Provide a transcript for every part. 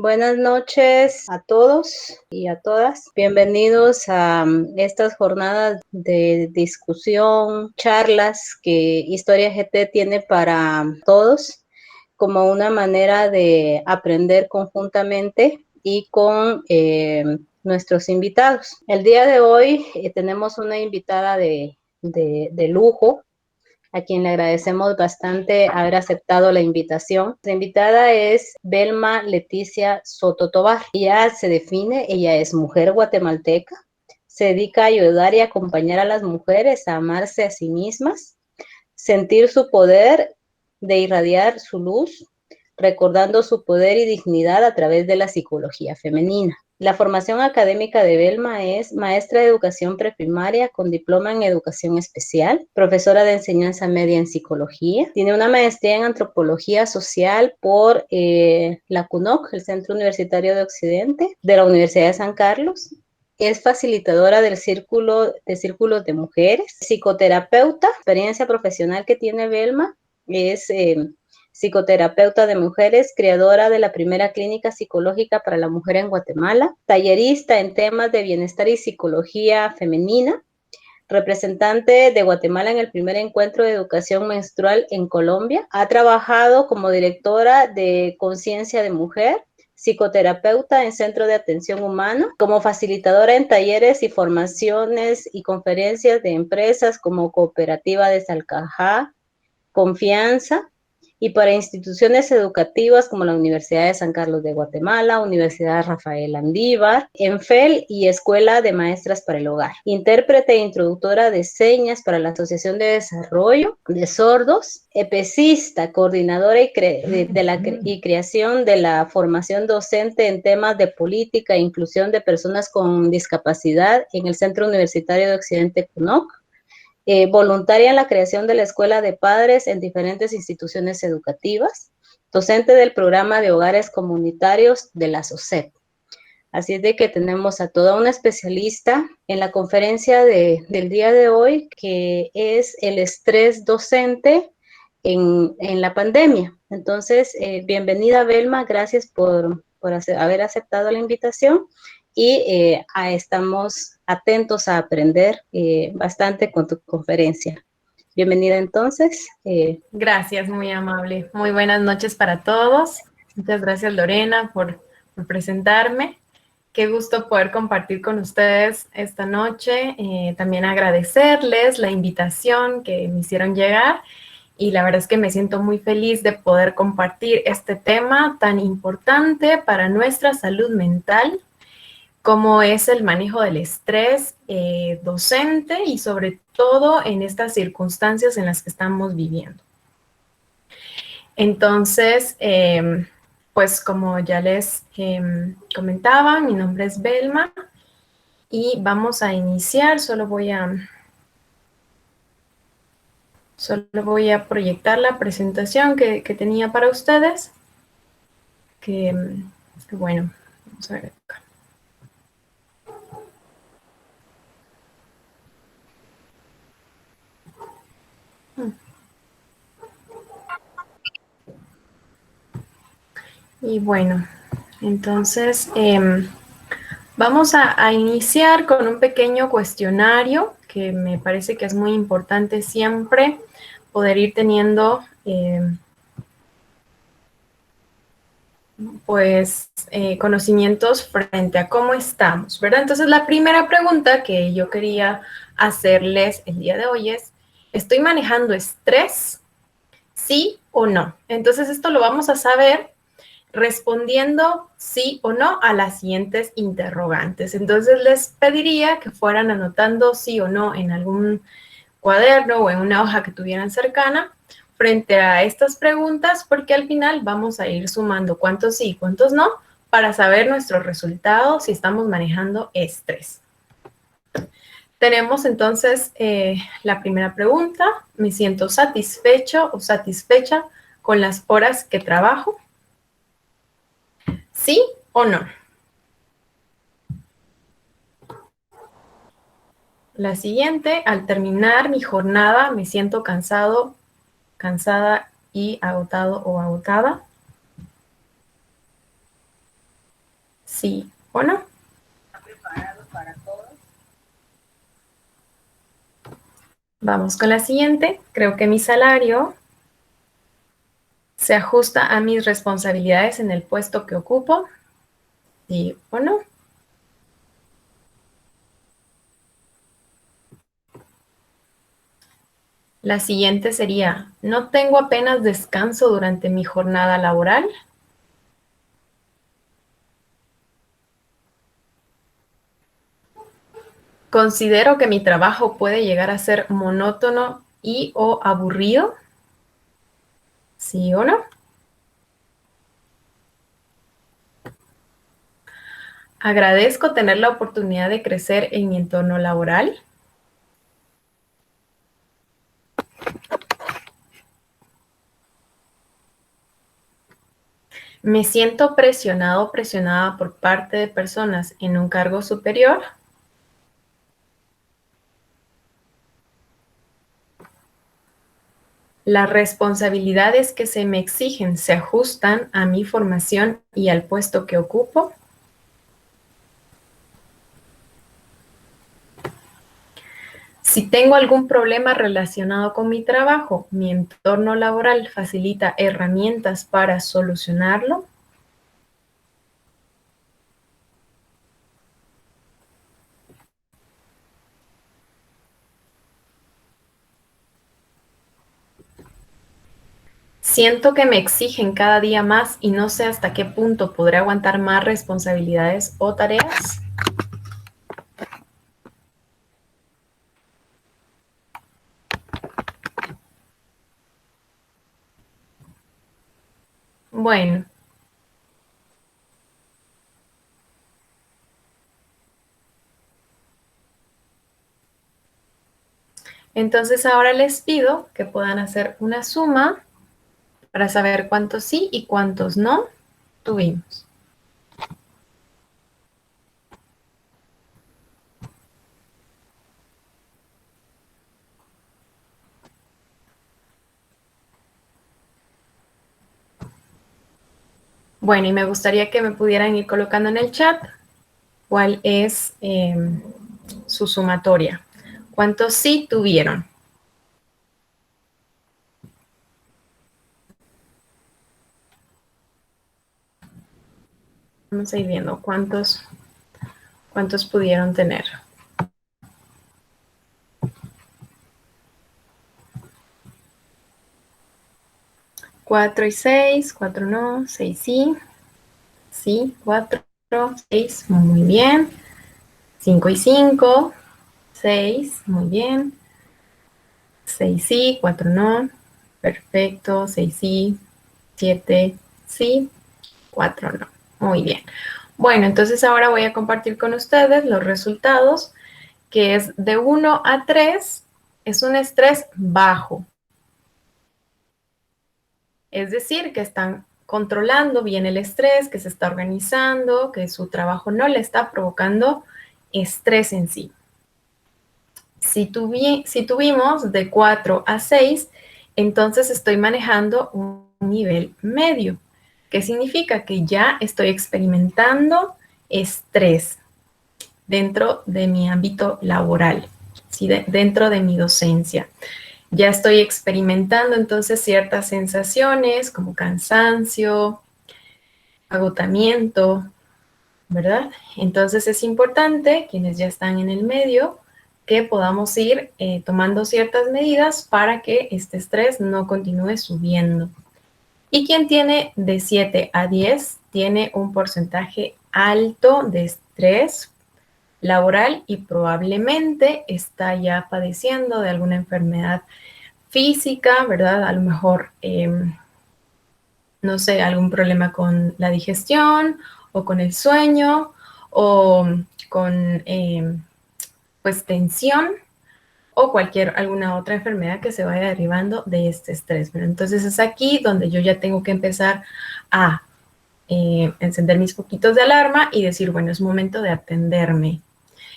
Buenas noches a todos y a todas. Bienvenidos a estas jornadas de discusión, charlas que Historia GT tiene para todos como una manera de aprender conjuntamente y con nuestros invitados. El día de hoy tenemos una invitada de lujo, a quien le agradecemos bastante haber aceptado la invitación. La invitada es Belma Leticia Soto Tobar. Ella se define, ella es mujer guatemalteca, se dedica a ayudar y acompañar a las mujeres a amarse a sí mismas, sentir su poder de irradiar su luz, recordando su poder y dignidad a través de la psicología femenina. La formación académica de Belma es maestra de educación preprimaria con diploma en educación especial, profesora de enseñanza media en psicología, tiene una maestría en antropología social por la CUNOC, el Centro Universitario de Occidente, de la Universidad de San Carlos. Es facilitadora del círculos de mujeres, psicoterapeuta. La experiencia profesional que tiene Belma es psicoterapeuta de mujeres, creadora de la primera clínica psicológica para la mujer en Guatemala, tallerista en temas de bienestar y psicología femenina, representante de Guatemala en el primer encuentro de educación menstrual en Colombia. Ha trabajado como directora de Conciencia de Mujer, psicoterapeuta en Centro de Atención Humana, como facilitadora en talleres y formaciones y conferencias de empresas como Cooperativa de Salcajá, Confianza, y para instituciones educativas como la Universidad de San Carlos de Guatemala, Universidad Rafael Andívar, ENFEL y Escuela de Maestras para el Hogar. Intérprete e introductora de señas para la Asociación de Desarrollo de Sordos, epecista, coordinadora y creación de la formación docente en temas de política e inclusión de personas con discapacidad en el Centro Universitario de Occidente CUNOC. Voluntaria en la creación de la Escuela de Padres en diferentes instituciones educativas, docente del programa de hogares comunitarios de la SOCEP. Así es de que tenemos a toda una especialista en la conferencia del día de hoy, que es el estrés docente en la pandemia. Entonces, bienvenida Belma, gracias por haber aceptado la invitación y estamos atentos a aprender bastante con tu conferencia. Bienvenida entonces. Gracias, muy amable. Muy buenas noches para todos. Muchas gracias Lorena por presentarme. Qué gusto poder compartir con ustedes esta noche. También agradecerles la invitación que me hicieron llegar y la verdad es que me siento muy feliz de poder compartir este tema tan importante para nuestra salud mental, como es el manejo del estrés docente y sobre todo en estas circunstancias en las que estamos viviendo. Entonces, pues como ya les comentaba, mi nombre es Belma y vamos a iniciar. Solo voy a proyectar la presentación que tenía para ustedes. Que bueno, vamos a ver acá. Y bueno, entonces vamos a iniciar con un pequeño cuestionario que me parece que es muy importante siempre poder ir teniendo conocimientos frente a cómo estamos, ¿verdad? Entonces la primera pregunta que yo quería hacerles el día de hoy es, ¿estoy manejando estrés? ¿Sí o no? Entonces esto lo vamos a saber respondiendo sí o no a las siguientes interrogantes. Entonces les pediría que fueran anotando sí o no en algún cuaderno o en una hoja que tuvieran cercana frente a estas preguntas, porque al final vamos a ir sumando cuántos sí y cuántos no para saber nuestros resultados si estamos manejando estrés. Tenemos entonces la primera pregunta: ¿me siento satisfecho o satisfecha con las horas que trabajo? ¿Sí o no? La siguiente: al terminar mi jornada me siento cansado, cansada y agotado o agotada. ¿Sí o no? ¿Está preparado para todos? Vamos con la siguiente. Creo que mi salario se ajusta a mis responsabilidades en el puesto que ocupo. ¿Sí o no? La siguiente sería, ¿no tengo apenas descanso durante mi jornada laboral? ¿Considero que mi trabajo puede llegar a ser monótono y o aburrido? ¿Sí o no? ¿Agradezco tener la oportunidad de crecer en mi entorno laboral? ¿Me siento presionado o presionada por parte de personas en un cargo superior? ¿Las responsabilidades que se me exigen se ajustan a mi formación y al puesto que ocupo? Si tengo algún problema relacionado con mi trabajo, ¿mi entorno laboral facilita herramientas para solucionarlo? Siento que me exigen cada día más y no sé hasta qué punto podré aguantar más responsabilidades o tareas. Bueno, entonces ahora les pido que puedan hacer una suma para saber cuántos sí y cuántos no tuvimos. Bueno, y me gustaría que me pudieran ir colocando en el chat cuál es su sumatoria. ¿Cuántos sí tuvieron? Vamos a ir viendo cuántos pudieron tener. 4 y 6, 4 no, 6 sí, sí, 4, 6, muy bien. 5 y 5, 6, muy bien. 6 sí, 4 no, perfecto. 6 sí, 7 sí, 4 no, muy bien. Bueno, entonces ahora voy a compartir con ustedes los resultados, que es de 1 a 3, es un estrés bajo. Es decir, que están controlando bien el estrés, que se está organizando, que su trabajo no le está provocando estrés en sí. Si tuvimos de 4 a 6, entonces estoy manejando un nivel medio, que significa que ya estoy experimentando estrés dentro de mi ámbito laboral, ¿sí? Dentro de mi docencia. Ya estoy experimentando entonces ciertas sensaciones como cansancio, agotamiento, ¿verdad? Entonces es importante, quienes ya están en el medio, que podamos ir tomando ciertas medidas para que este estrés no continúe subiendo. Y quien tiene de 7 a 10 tiene un porcentaje alto de estrés laboral y probablemente está ya padeciendo de alguna enfermedad física, ¿verdad? A lo mejor, no sé, algún problema con la digestión o con el sueño o con, pues, tensión o alguna otra enfermedad que se vaya derivando de este estrés. Pero entonces es aquí donde yo ya tengo que empezar a encender mis poquitos de alarma y decir, bueno, es momento de atenderme.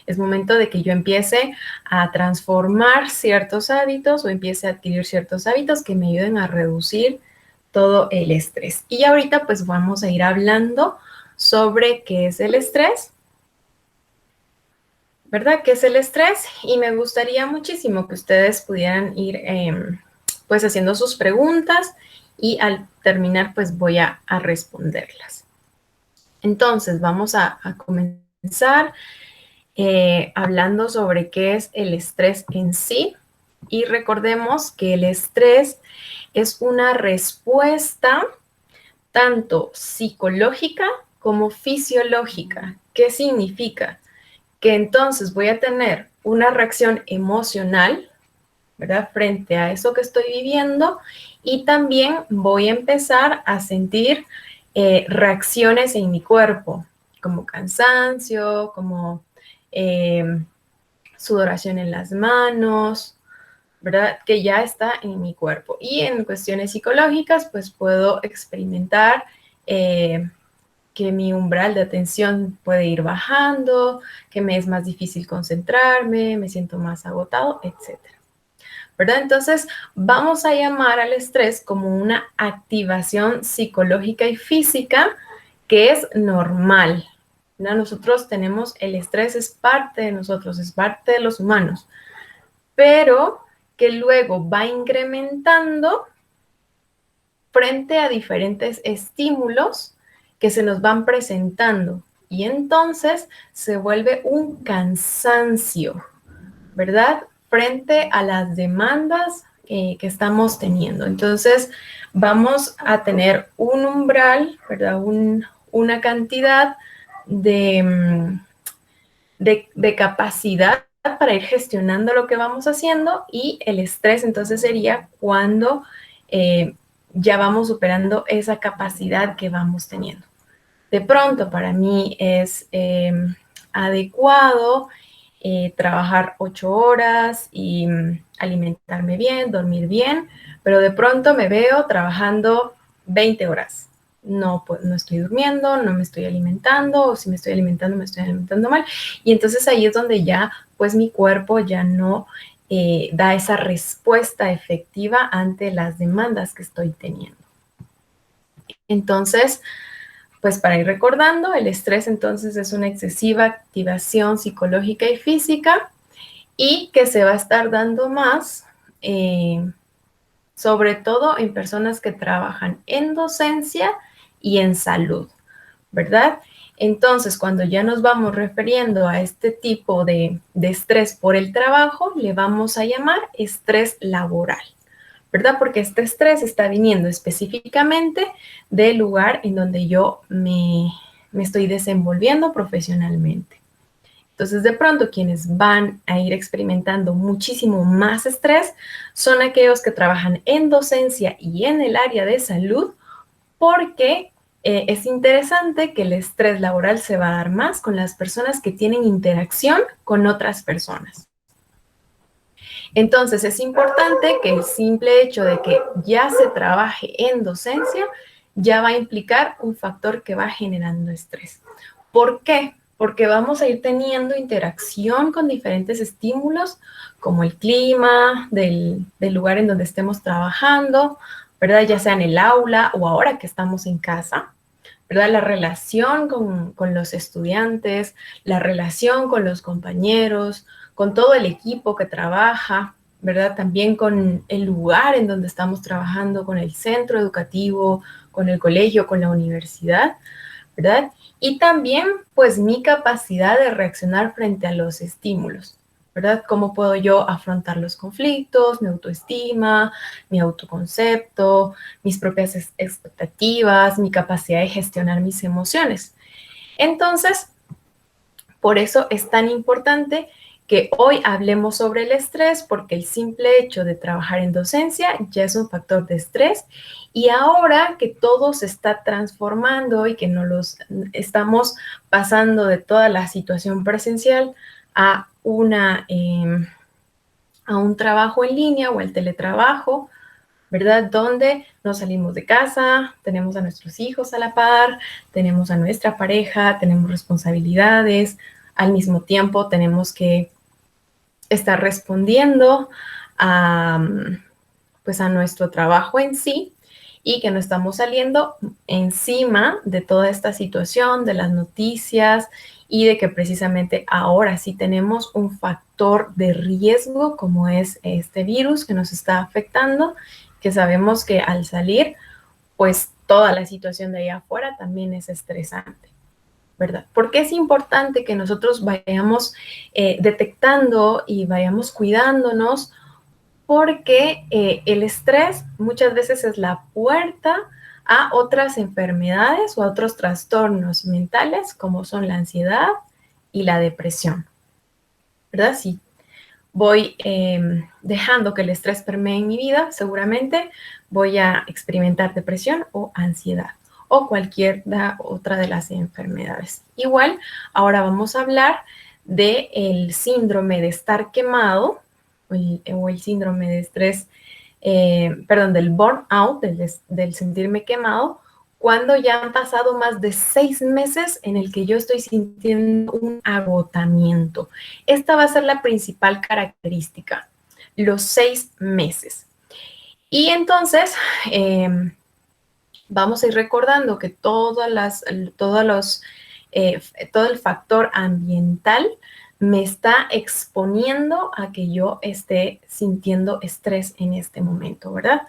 Es momento de que yo empiece a transformar ciertos hábitos o empiece a adquirir ciertos hábitos que me ayuden a reducir todo el estrés. Y ahorita pues vamos a ir hablando sobre qué es el estrés, ¿verdad? ¿Qué es el estrés? Y me gustaría muchísimo que ustedes pudieran ir pues haciendo sus preguntas y al terminar pues voy a responderlas. Entonces vamos a comenzar hablando sobre qué es el estrés en sí. Y recordemos que el estrés es una respuesta tanto psicológica como fisiológica. ¿Qué significa? Que entonces voy a tener una reacción emocional, ¿verdad? Frente a eso que estoy viviendo y también voy a empezar a sentir reacciones en mi cuerpo, como cansancio, como eh, sudoración en las manos, ¿verdad? Que ya está en mi cuerpo. Y en cuestiones psicológicas, pues puedo experimentar que mi umbral de atención puede ir bajando, que me es más difícil concentrarme, me siento más agotado, etcétera. ¿Verdad? Entonces, vamos a llamar al estrés como una activación psicológica y física que es normal. ¿No? Nosotros tenemos, el estrés es parte de nosotros, es parte de los humanos, pero que luego va incrementando frente a diferentes estímulos que se nos van presentando y entonces se vuelve un cansancio, ¿verdad? Frente a las demandas que estamos teniendo. Entonces vamos a tener un umbral, ¿verdad? Una cantidad de capacidad para ir gestionando lo que vamos haciendo y el estrés entonces sería cuando ya vamos superando esa capacidad que vamos teniendo. De pronto para mí es adecuado trabajar 8 horas y alimentarme bien, dormir bien, pero de pronto me veo trabajando 20 horas. No, pues, no estoy durmiendo, no me estoy alimentando, o si me estoy alimentando, me estoy alimentando mal. Y entonces ahí es donde ya, pues mi cuerpo ya no da esa respuesta efectiva ante las demandas que estoy teniendo. Entonces, pues para ir recordando, el estrés entonces es una excesiva activación psicológica y física y que se va a estar dando más, sobre todo en personas que trabajan en docencia y en salud, ¿verdad? Entonces, cuando ya nos vamos refiriendo a este tipo de estrés por el trabajo, le vamos a llamar estrés laboral, ¿verdad? Porque este estrés está viniendo específicamente del lugar en donde yo me estoy desenvolviendo profesionalmente. Entonces, de pronto, quienes van a ir experimentando muchísimo más estrés son aquellos que trabajan en docencia y en el área de salud, porque es interesante que el estrés laboral se va a dar más con las personas que tienen interacción con otras personas. Entonces, es importante que el simple hecho de que ya se trabaje en docencia ya va a implicar un factor que va generando estrés. ¿Por qué? Porque vamos a ir teniendo interacción con diferentes estímulos, como el clima del lugar en donde estemos trabajando, ¿verdad? Ya sea en el aula o ahora que estamos en casa, ¿verdad? La relación con los estudiantes, la relación con los compañeros, con todo el equipo que trabaja, ¿verdad? También con el lugar en donde estamos trabajando, con el centro educativo, con el colegio, con la universidad, ¿verdad? Y también, pues, mi capacidad de reaccionar frente a los estímulos, ¿verdad? ¿Cómo puedo yo afrontar los conflictos, mi autoestima, mi autoconcepto, mis propias expectativas, mi capacidad de gestionar mis emociones? Entonces, por eso es tan importante que hoy hablemos sobre el estrés, porque el simple hecho de trabajar en docencia ya es un factor de estrés y ahora que todo se está transformando y que no los estamos pasando de toda la situación presencial a a un trabajo en línea o el teletrabajo, ¿verdad? Donde nos salimos de casa, tenemos a nuestros hijos a la par, tenemos a nuestra pareja, tenemos responsabilidades, al mismo tiempo tenemos que estar respondiendo a, pues a nuestro trabajo en sí y que no estamos saliendo encima de toda esta situación, de las noticias y de que precisamente ahora sí tenemos un factor de riesgo como es este virus que nos está afectando, que sabemos que al salir, pues toda la situación de allá afuera también es estresante, ¿verdad? Porque es importante que nosotros vayamos detectando y vayamos cuidándonos porque el estrés muchas veces es la puerta a otras enfermedades o a otros trastornos mentales como son la ansiedad y la depresión, ¿verdad? Si voy dejando que el estrés permee en mi vida, seguramente voy a experimentar depresión o ansiedad o cualquier otra de las enfermedades. Igual, ahora vamos a hablar del síndrome de estar quemado o el síndrome de estrés, perdón, del burnout, del sentirme quemado, cuando ya han pasado más de 6 meses en el que yo estoy sintiendo un agotamiento. Esta va a ser la principal característica, los 6 meses. Y entonces, vamos a ir recordando que todo el factor ambiental me está exponiendo a que yo esté sintiendo estrés en este momento, ¿verdad?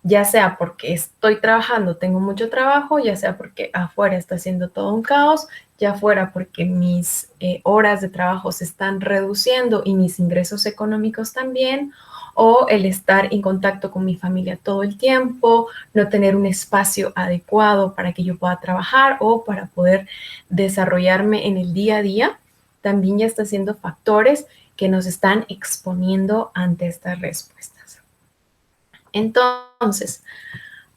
Ya sea porque estoy trabajando, tengo mucho trabajo, ya sea porque afuera está haciendo todo un caos, ya fuera porque mis horas de trabajo se están reduciendo y mis ingresos económicos también, o el estar en contacto con mi familia todo el tiempo, no tener un espacio adecuado para que yo pueda trabajar o para poder desarrollarme en el día a día, también ya está siendo factores que nos están exponiendo ante estas respuestas. Entonces,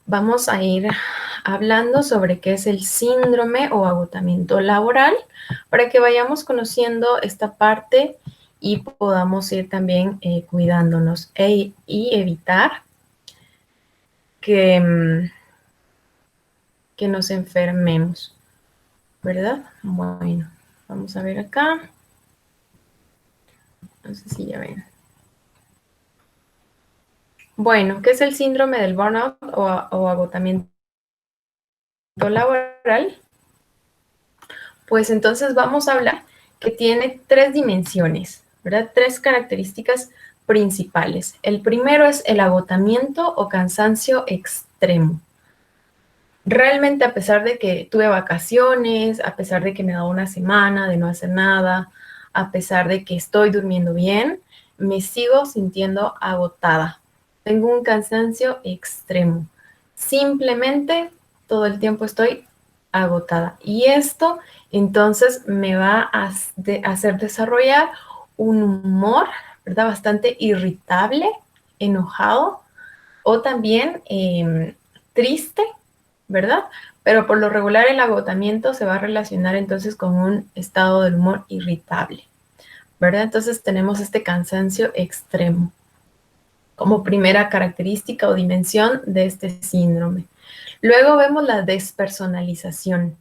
vamos a ir hablando sobre qué es el síndrome o agotamiento laboral para que vayamos conociendo esta parte y podamos ir también cuidándonos y evitar que nos enfermemos, ¿verdad? Bueno, vamos a ver acá. No sé si ya ven. Bueno, ¿qué es el síndrome del burnout o agotamiento laboral? Pues entonces vamos a hablar que tiene 3 dimensiones, ¿verdad? 3 características principales. El primero es el agotamiento o cansancio extremo. Realmente, a pesar de que tuve vacaciones, a pesar de que me da una semana de no hacer nada, a pesar de que estoy durmiendo bien, me sigo sintiendo agotada. Tengo un cansancio extremo. Simplemente todo el tiempo estoy agotada. Y esto entonces me va a hacer desarrollar un humor, ¿verdad? Bastante irritable, enojado o también triste, ¿verdad? Pero por lo regular el agotamiento se va a relacionar entonces con un estado del humor irritable, ¿verdad? Entonces tenemos este cansancio extremo como primera característica o dimensión de este síndrome. Luego vemos la despersonalización.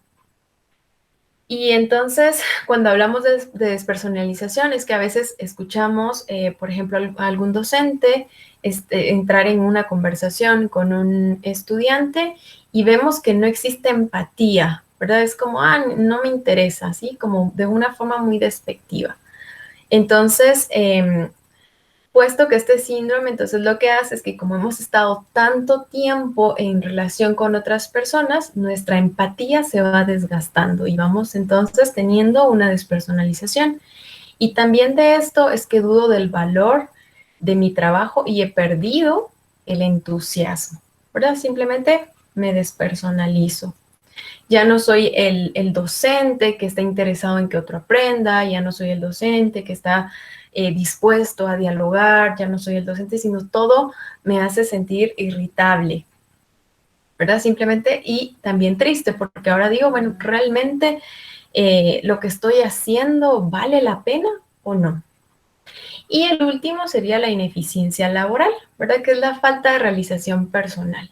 Y entonces, cuando hablamos de despersonalización, es que a veces escuchamos, por ejemplo, a algún docente entrar en una conversación con un estudiante y vemos que no existe empatía, ¿verdad? Es como, no me interesa, ¿sí? Como de una forma muy despectiva. Entonces, puesto que este síndrome, entonces lo que hace es que como hemos estado tanto tiempo en relación con otras personas, nuestra empatía se va desgastando y vamos entonces teniendo una despersonalización. Y también de esto es que dudo del valor de mi trabajo y he perdido el entusiasmo, ¿verdad? Simplemente me despersonalizo. Ya no soy el docente que está interesado en que otro aprenda, ya no soy el docente que está dispuesto a dialogar, ya no soy el docente, sino todo me hace sentir irritable, ¿verdad? Simplemente y también triste, porque ahora digo, bueno, ¿realmente lo que estoy haciendo vale la pena o no? Y el último sería la ineficiencia laboral, ¿verdad? Que es la falta de realización personal.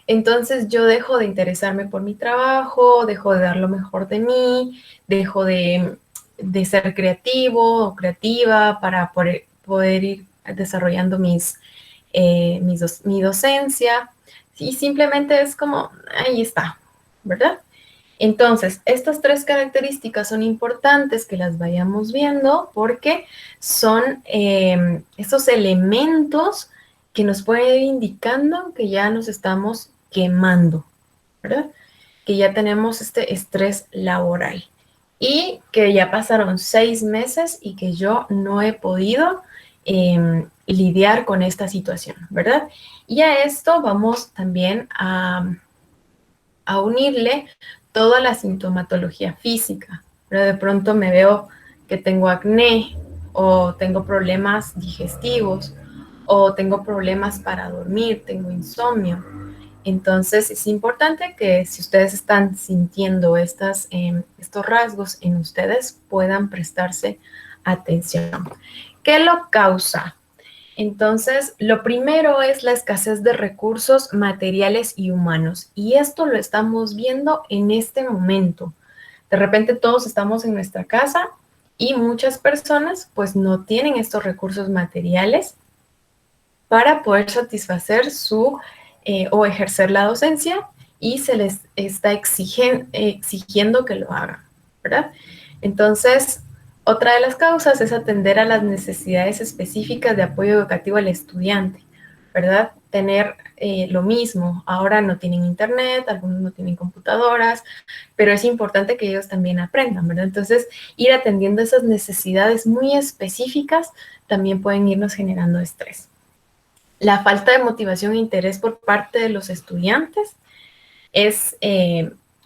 Entonces yo dejo de interesarme por mi trabajo, dejo de dar lo mejor de mí, dejo de ser creativo o creativa para poder ir desarrollando mi docencia. Y simplemente es como, ahí está, ¿verdad? Entonces, estas tres características son importantes que las vayamos viendo porque son esos elementos que nos pueden ir indicando que ya nos estamos quemando, ¿verdad? Que ya tenemos este estrés laboral y que ya pasaron 6 meses y que yo no he podido lidiar con esta situación, ¿verdad? Y a esto vamos también a unirle toda la sintomatología física. Pero de pronto me veo que tengo acné o tengo problemas digestivos o tengo problemas para dormir, tengo insomnio. Entonces es importante que si ustedes están sintiendo estos rasgos en ustedes, puedan prestarse atención. ¿Qué lo causa? Entonces, lo primero es la escasez de recursos materiales y humanos. Y esto lo estamos viendo en este momento. De repente todos estamos en nuestra casa y muchas personas pues no tienen estos recursos materiales para poder satisfacer o ejercer la docencia y se les está exigiendo que lo hagan, ¿verdad? Entonces, otra de las causas es atender a las necesidades específicas de apoyo educativo al estudiante, ¿verdad? Tener lo mismo, ahora no tienen internet, algunos no tienen computadoras, pero es importante que ellos también aprendan, ¿verdad? Entonces, ir atendiendo esas necesidades muy específicas también pueden irnos generando estrés. La falta de motivación e interés por parte de los estudiantes es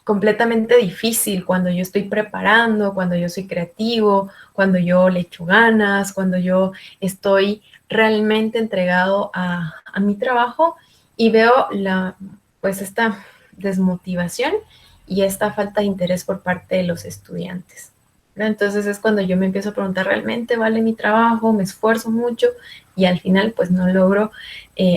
completamente difícil cuando yo estoy preparando, cuando yo soy creativo, cuando yo le echo ganas, cuando yo estoy realmente entregado a mi trabajo y veo pues esta desmotivación y esta falta de interés por parte de los estudiantes. Entonces es cuando yo me empiezo a preguntar, ¿realmente vale mi trabajo? Me esfuerzo mucho y al final pues no logro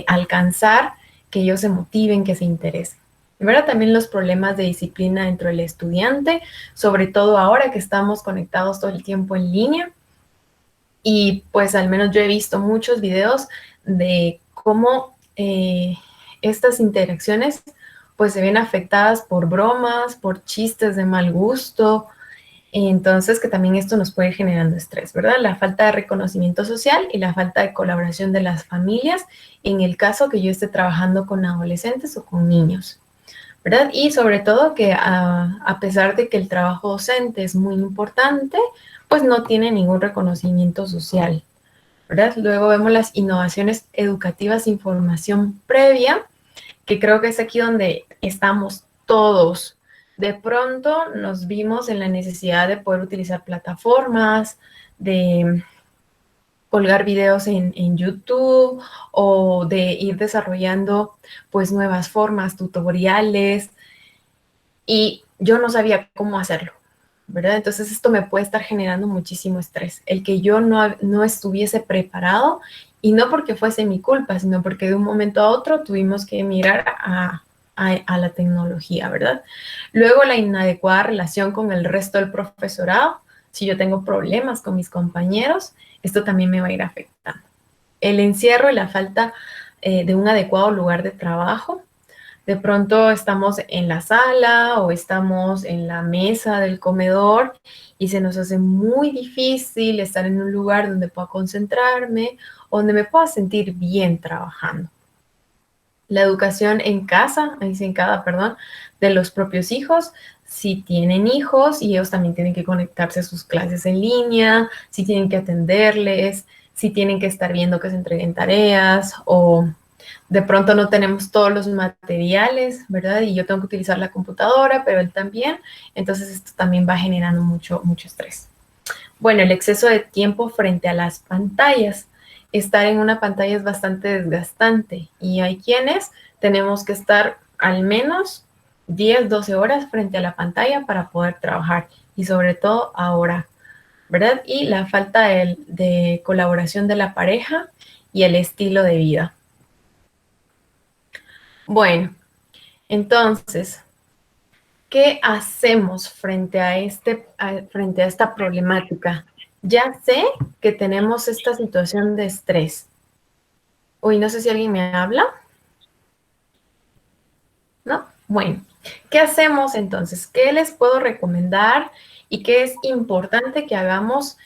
alcanzar que ellos se motiven, que se interesen. ¿Verdad? También los problemas de disciplina dentro del estudiante, sobre todo ahora que estamos conectados todo el tiempo en línea. Y pues al menos yo he visto muchos videos de cómo estas interacciones pues se ven afectadas por bromas, por chistes de mal gusto. Entonces, que también esto nos puede ir generando estrés, ¿verdad? La falta de reconocimiento social y la falta de colaboración de las familias en el caso que yo esté trabajando con adolescentes o con niños, ¿verdad? Y sobre todo que a pesar de que el trabajo docente es muy importante, pues no tiene ningún reconocimiento social, ¿verdad? Luego vemos las innovaciones educativas, información previa, que creo que es aquí donde estamos todos. De pronto nos vimos en la necesidad de poder utilizar plataformas, de colgar videos en YouTube o de ir desarrollando pues nuevas formas, tutoriales, y yo no sabía cómo hacerlo, ¿verdad? Entonces esto me puede estar generando muchísimo estrés, el que yo no estuviese preparado y no porque fuese mi culpa, sino porque de un momento a otro tuvimos que mirar a la tecnología, ¿verdad? Luego la inadecuada relación con el resto del profesorado, si yo tengo problemas con mis compañeros, esto también me va a ir afectando. El encierro y la falta de un adecuado lugar de trabajo. De pronto estamos en la sala o estamos en la mesa del comedor y se nos hace muy difícil estar en un lugar donde pueda concentrarme, donde me pueda sentir bien trabajando. La educación en casa, perdón, de los propios hijos, si tienen hijos y ellos también tienen que conectarse a sus clases en línea, si tienen que atenderles, si tienen que estar viendo que se entreguen tareas o de pronto no tenemos todos los materiales, ¿verdad? Y yo tengo que utilizar la computadora, pero él también. Entonces esto también va generando mucho, mucho estrés. Bueno, el exceso de tiempo frente a las pantallas. Estar en una pantalla es bastante desgastante y hay quienes tenemos que estar al menos 10, 12 horas frente a la pantalla para poder trabajar y sobre todo ahora, ¿verdad? Y la falta de colaboración de la pareja y el estilo de vida. Bueno, entonces, ¿qué hacemos frente a esta problemática? Ya sé que tenemos esta situación de estrés. Uy, no sé si alguien me habla. ¿no? Bueno, ¿qué hacemos entonces? ¿Qué les puedo recomendar y qué es importante que hagamos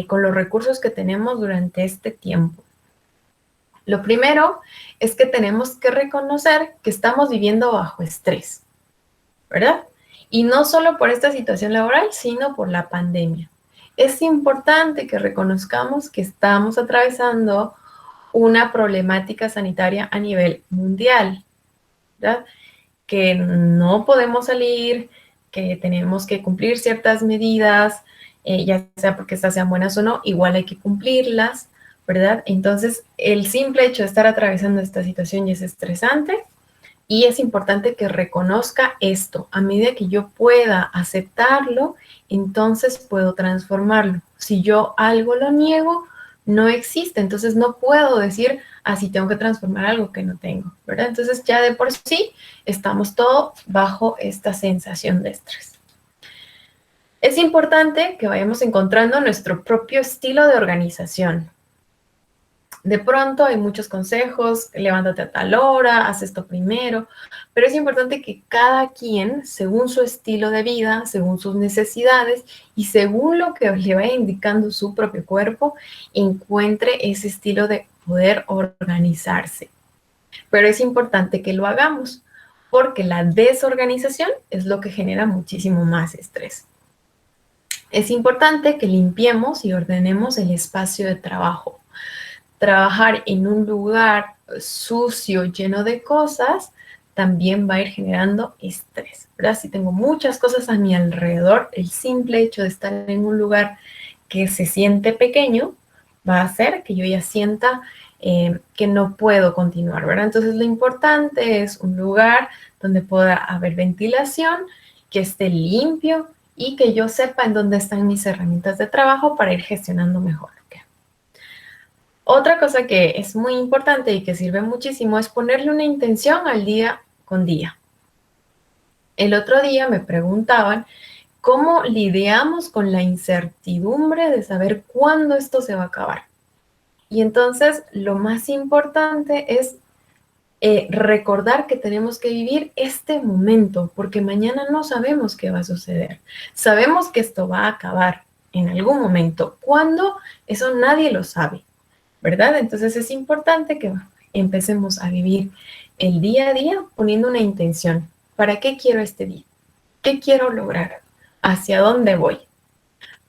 con los recursos que tenemos durante este tiempo? Lo primero es que tenemos que reconocer que estamos viviendo bajo estrés, ¿verdad? Y no solo por esta situación laboral, sino por la pandemia. Es importante que reconozcamos que estamos atravesando una problemática sanitaria a nivel mundial, ¿verdad? Que no podemos salir, que tenemos que cumplir ciertas medidas, ya sea porque estas sean buenas o no, igual hay que cumplirlas, ¿verdad? Entonces, el simple hecho de estar atravesando esta situación ya es estresante y es importante que reconozca esto. A medida que yo pueda aceptarlo, entonces puedo transformarlo. Si yo algo lo niego, no existe. Entonces no puedo decir, así tengo que transformar algo que no tengo, ¿verdad? Entonces ya de por sí estamos todos bajo esta sensación de estrés. Es importante que vayamos encontrando nuestro propio estilo de organización. De pronto hay muchos consejos, levántate a tal hora, haz esto primero, pero es importante que cada quien, según su estilo de vida, según sus necesidades y según lo que le vaya indicando su propio cuerpo, encuentre ese estilo de poder organizarse. Pero es importante que lo hagamos, porque la desorganización es lo que genera muchísimo más estrés. Es importante que limpiemos y ordenemos el espacio de trabajo. Trabajar en un lugar sucio, lleno de cosas, también va a ir generando estrés, ¿verdad? Si tengo muchas cosas a mi alrededor, el simple hecho de estar en un lugar que se siente pequeño va a hacer que yo ya sienta que no puedo continuar, ¿verdad? Entonces lo importante es un lugar donde pueda haber ventilación, que esté limpio y que yo sepa en dónde están mis herramientas de trabajo para ir gestionando mejor. Otra cosa que es muy importante y que sirve muchísimo es ponerle una intención al día con día. El otro día me preguntaban cómo lidiamos con la incertidumbre de saber cuándo esto se va a acabar. Y entonces lo más importante es recordar que tenemos que vivir este momento, porque mañana no sabemos qué va a suceder. Sabemos que esto va a acabar en algún momento. ¿Cuándo? Eso nadie lo sabe, ¿verdad? Entonces es importante que empecemos a vivir el día a día poniendo una intención. ¿Para qué quiero este día? ¿Qué quiero lograr? ¿Hacia dónde voy?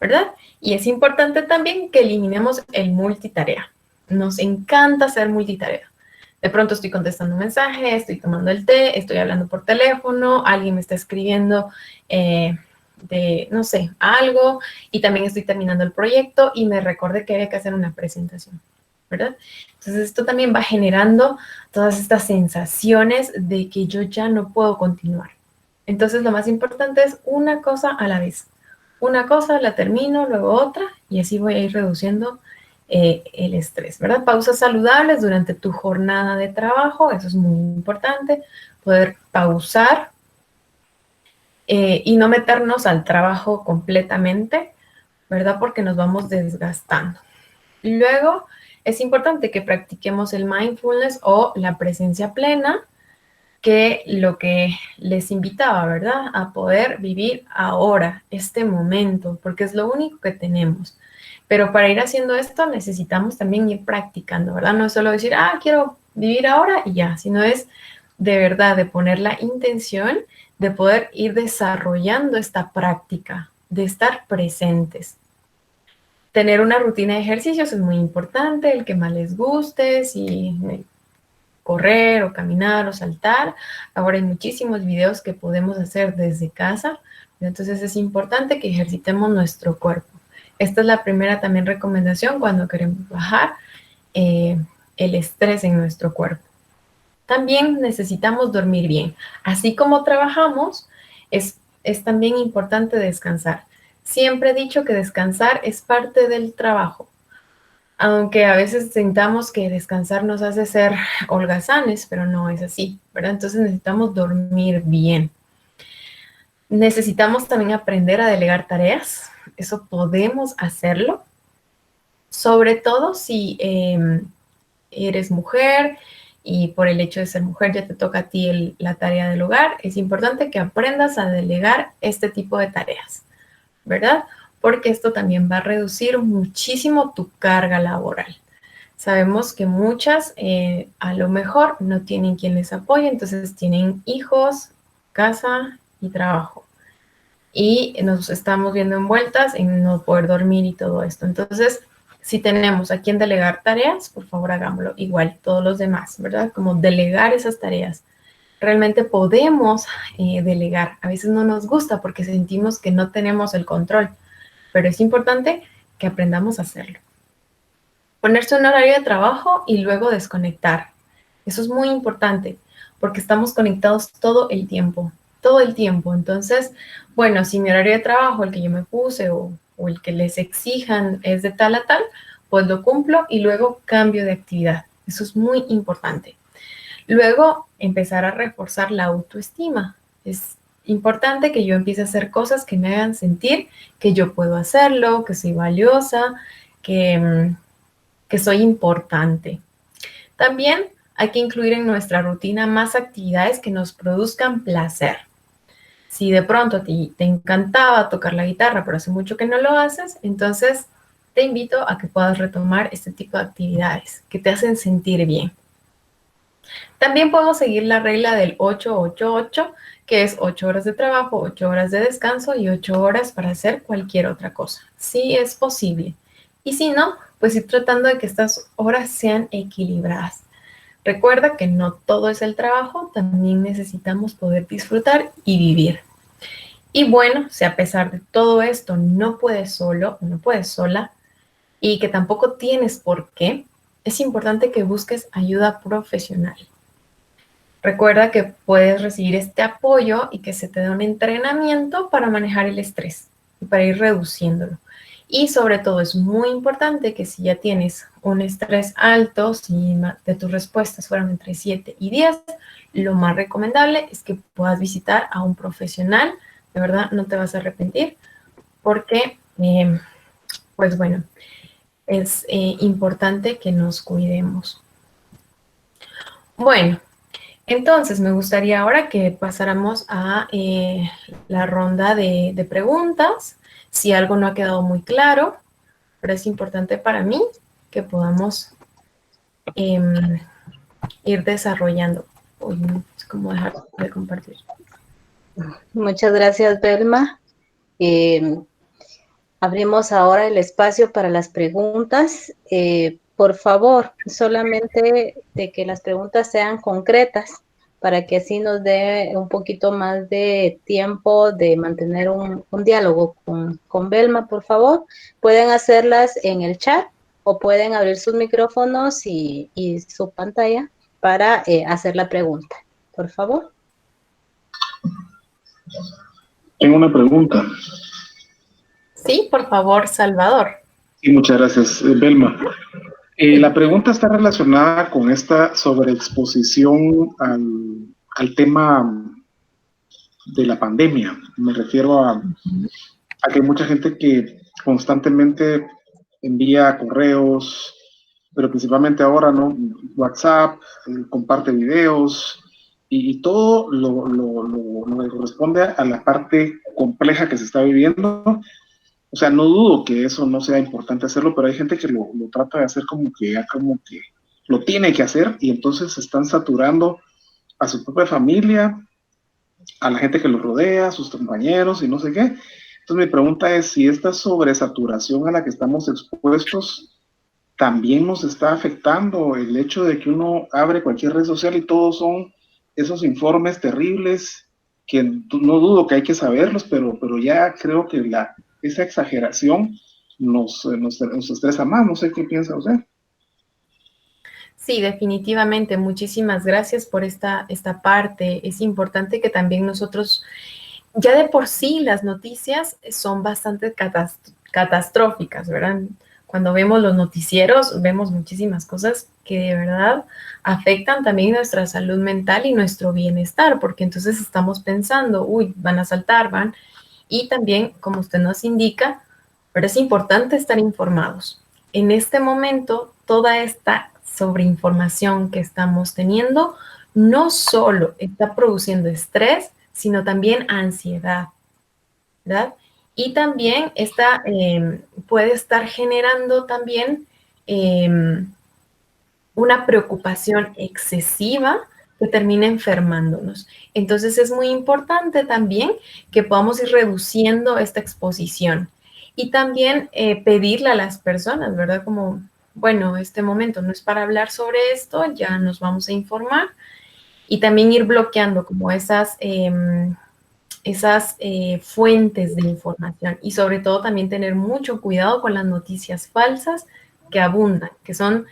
¿Verdad? Y es importante también que eliminemos el multitarea. Nos encanta hacer multitarea. De pronto estoy contestando un mensaje, estoy tomando el té, estoy hablando por teléfono, alguien me está escribiendo de, no sé, algo, y también estoy terminando el proyecto y me recordé que había que hacer una presentación, ¿verdad? Entonces esto también va generando todas estas sensaciones de que yo ya no puedo continuar. Entonces lo más importante es una cosa a la vez. Una cosa la termino, luego otra, y así voy a ir reduciendo el estrés, ¿verdad? Pausas saludables durante tu jornada de trabajo, eso es muy importante, poder pausar y no meternos al trabajo completamente, ¿verdad? Porque nos vamos desgastando. Luego, es importante que practiquemos el mindfulness o la presencia plena, que lo que les invitaba, ¿verdad? A poder vivir ahora, este momento, porque es lo único que tenemos. Pero para ir haciendo esto necesitamos también ir practicando, ¿verdad? No es solo decir, quiero vivir ahora y ya, sino es de verdad de poner la intención de poder ir desarrollando esta práctica, de estar presentes. Tener una rutina de ejercicios es muy importante, el que más les guste, si correr o caminar o saltar. Ahora hay muchísimos videos que podemos hacer desde casa, entonces es importante que ejercitemos nuestro cuerpo. Esta es la primera también recomendación cuando queremos bajar el estrés en nuestro cuerpo. También necesitamos dormir bien. Así como trabajamos, es también importante descansar. Siempre he dicho que descansar es parte del trabajo. Aunque a veces sintamos que descansar nos hace ser holgazanes, pero no es así, ¿verdad? Entonces necesitamos dormir bien. Necesitamos también aprender a delegar tareas. Eso podemos hacerlo, sobre todo si eres mujer y por el hecho de ser mujer ya te toca a ti la tarea del hogar, es importante que aprendas a delegar este tipo de tareas, ¿verdad? Porque esto también va a reducir muchísimo tu carga laboral. Sabemos que muchas a lo mejor no tienen quien les apoye, entonces tienen hijos, casa y trabajo. Y nos estamos viendo envueltas en no poder dormir y todo esto. Entonces, si tenemos a quien delegar tareas, por favor hagámoslo. Igual todos los demás, ¿verdad? Como delegar esas tareas. Realmente podemos delegar. A veces no nos gusta porque sentimos que no tenemos el control, pero es importante que aprendamos a hacerlo. Ponerse un horario de trabajo y luego desconectar. Eso es muy importante porque estamos conectados todo el tiempo, todo el tiempo. Entonces, bueno, si mi horario de trabajo, el que yo me puse o el que les exijan es de tal a tal, pues lo cumplo y luego cambio de actividad. Eso es muy importante. Luego, empezar a reforzar la autoestima. Es importante que yo empiece a hacer cosas que me hagan sentir que yo puedo hacerlo, que soy valiosa, que soy importante. También hay que incluir en nuestra rutina más actividades que nos produzcan placer. Si de pronto te encantaba tocar la guitarra, pero hace mucho que no lo haces, entonces te invito a que puedas retomar este tipo de actividades que te hacen sentir bien. También podemos seguir la regla del 8-8-8, que es 8 horas de trabajo, 8 horas de descanso y 8 horas para hacer cualquier otra cosa. Sí es posible. Y si no, pues ir tratando de que estas horas sean equilibradas. Recuerda que no todo es el trabajo, también necesitamos poder disfrutar y vivir. Y bueno, si a pesar de todo esto no puedes solo o no puedes sola y que tampoco tienes por qué, es importante que busques ayuda profesional. Recuerda que puedes recibir este apoyo y que se te dé un entrenamiento para manejar el estrés y para ir reduciéndolo. Y sobre todo es muy importante que si ya tienes un estrés alto, si de tus respuestas fueron entre 7 y 10, lo más recomendable es que puedas visitar a un profesional. De verdad, no te vas a arrepentir porque, pues bueno, es importante que nos cuidemos. Bueno, entonces me gustaría ahora que pasáramos a la ronda de preguntas. Si algo no ha quedado muy claro, pero es importante para mí que podamos ir desarrollando. Uy, no sé cómo dejar de compartir. Muchas gracias, Belma. Abrimos ahora el espacio para las preguntas. Por favor, solamente de que las preguntas sean concretas para que así nos dé un poquito más de tiempo de mantener un diálogo con Belma, por favor. Pueden hacerlas en el chat o pueden abrir sus micrófonos y su pantalla para hacer la pregunta. Por favor. Tengo una pregunta. Sí, por favor, Salvador. Sí, muchas gracias, Belma. La pregunta está relacionada con esta sobreexposición al tema de la pandemia. Me refiero a que hay mucha gente que constantemente envía correos, pero principalmente ahora, ¿no? WhatsApp, comparte videos y todo lo que corresponde a la parte compleja que se está viviendo. O sea, no dudo que eso no sea importante hacerlo, pero hay gente que lo trata de hacer como que lo tiene que hacer y entonces están saturando a su propia familia, a la gente que los rodea, a sus compañeros y no sé qué. Entonces mi pregunta es si esta sobresaturación a la que estamos expuestos también nos está afectando el hecho de que uno abre cualquier red social y todos son esos informes terribles que no dudo que hay que saberlos, pero ya creo que esa exageración nos estresa más. No sé qué piensa usted. Sí, definitivamente. Muchísimas gracias por esta parte. Es importante que también nosotros, ya de por sí las noticias son bastante catastróficas, ¿verdad? Cuando vemos los noticieros, vemos muchísimas cosas que de verdad afectan también nuestra salud mental y nuestro bienestar, porque entonces estamos pensando, uy, van a saltar, van. Y también, como usted nos indica, pero es importante estar informados. En este momento, toda esta sobreinformación que estamos teniendo no solo está produciendo estrés, sino también ansiedad, ¿verdad? Y también puede estar generando también una preocupación excesiva que termina enfermándonos. Entonces es muy importante también que podamos ir reduciendo esta exposición y también pedirle a las personas, ¿verdad? Como, bueno, este momento no es para hablar sobre esto, ya nos vamos a informar y también ir bloqueando como esas fuentes de información y sobre todo también tener mucho cuidado con las noticias falsas que abundan, que son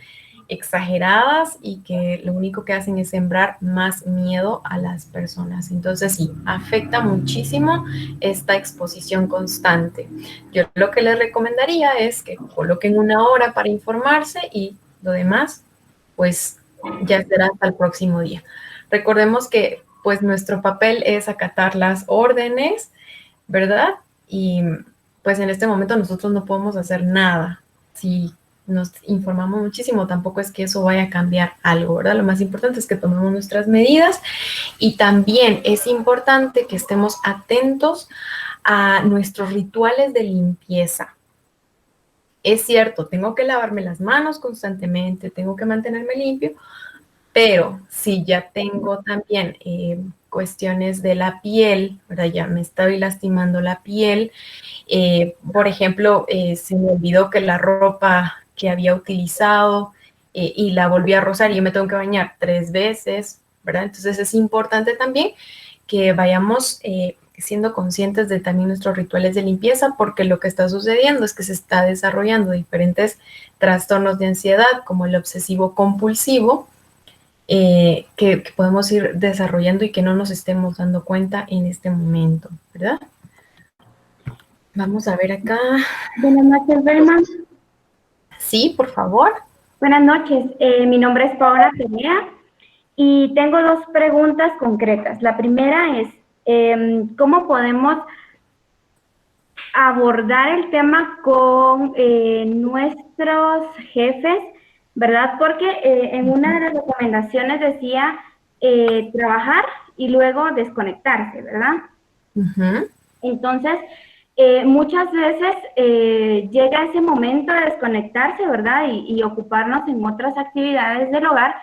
exageradas y que lo único que hacen es sembrar más miedo a las personas. Entonces sí, afecta muchísimo esta exposición constante. Yo lo que les recomendaría es que coloquen una hora para informarse y lo demás, pues ya será hasta el próximo día. Recordemos que pues nuestro papel es acatar las órdenes, ¿verdad? Y pues en este momento nosotros no podemos hacer nada. Si nos informamos muchísimo, tampoco es que eso vaya a cambiar algo, ¿verdad? Lo más importante es que tomemos nuestras medidas y también es importante que estemos atentos a nuestros rituales de limpieza. Es cierto, tengo que lavarme las manos constantemente, tengo que mantenerme limpio, pero si ya tengo también cuestiones de la piel, ¿verdad? Ya me estoy lastimando la piel. Por ejemplo, se me olvidó que la ropa que había utilizado y la volví a rozar y yo me tengo que bañar 3 veces, ¿verdad? Entonces es importante también que vayamos siendo conscientes de también nuestros rituales de limpieza, porque lo que está sucediendo es que se está desarrollando diferentes trastornos de ansiedad, como el obsesivo compulsivo, que podemos ir desarrollando y que no nos estemos dando cuenta en este momento, ¿verdad? Vamos a ver acá. Buenas noches, Belma. Sí, por favor. Buenas noches, mi nombre es Paola Perea y tengo 2 preguntas concretas. La primera es, ¿cómo podemos abordar el tema con nuestros jefes, verdad? Porque en una de las recomendaciones decía trabajar y luego desconectarse, ¿verdad? Uh-huh. Entonces, muchas veces llega ese momento de desconectarse, ¿verdad? Y ocuparnos en otras actividades del hogar.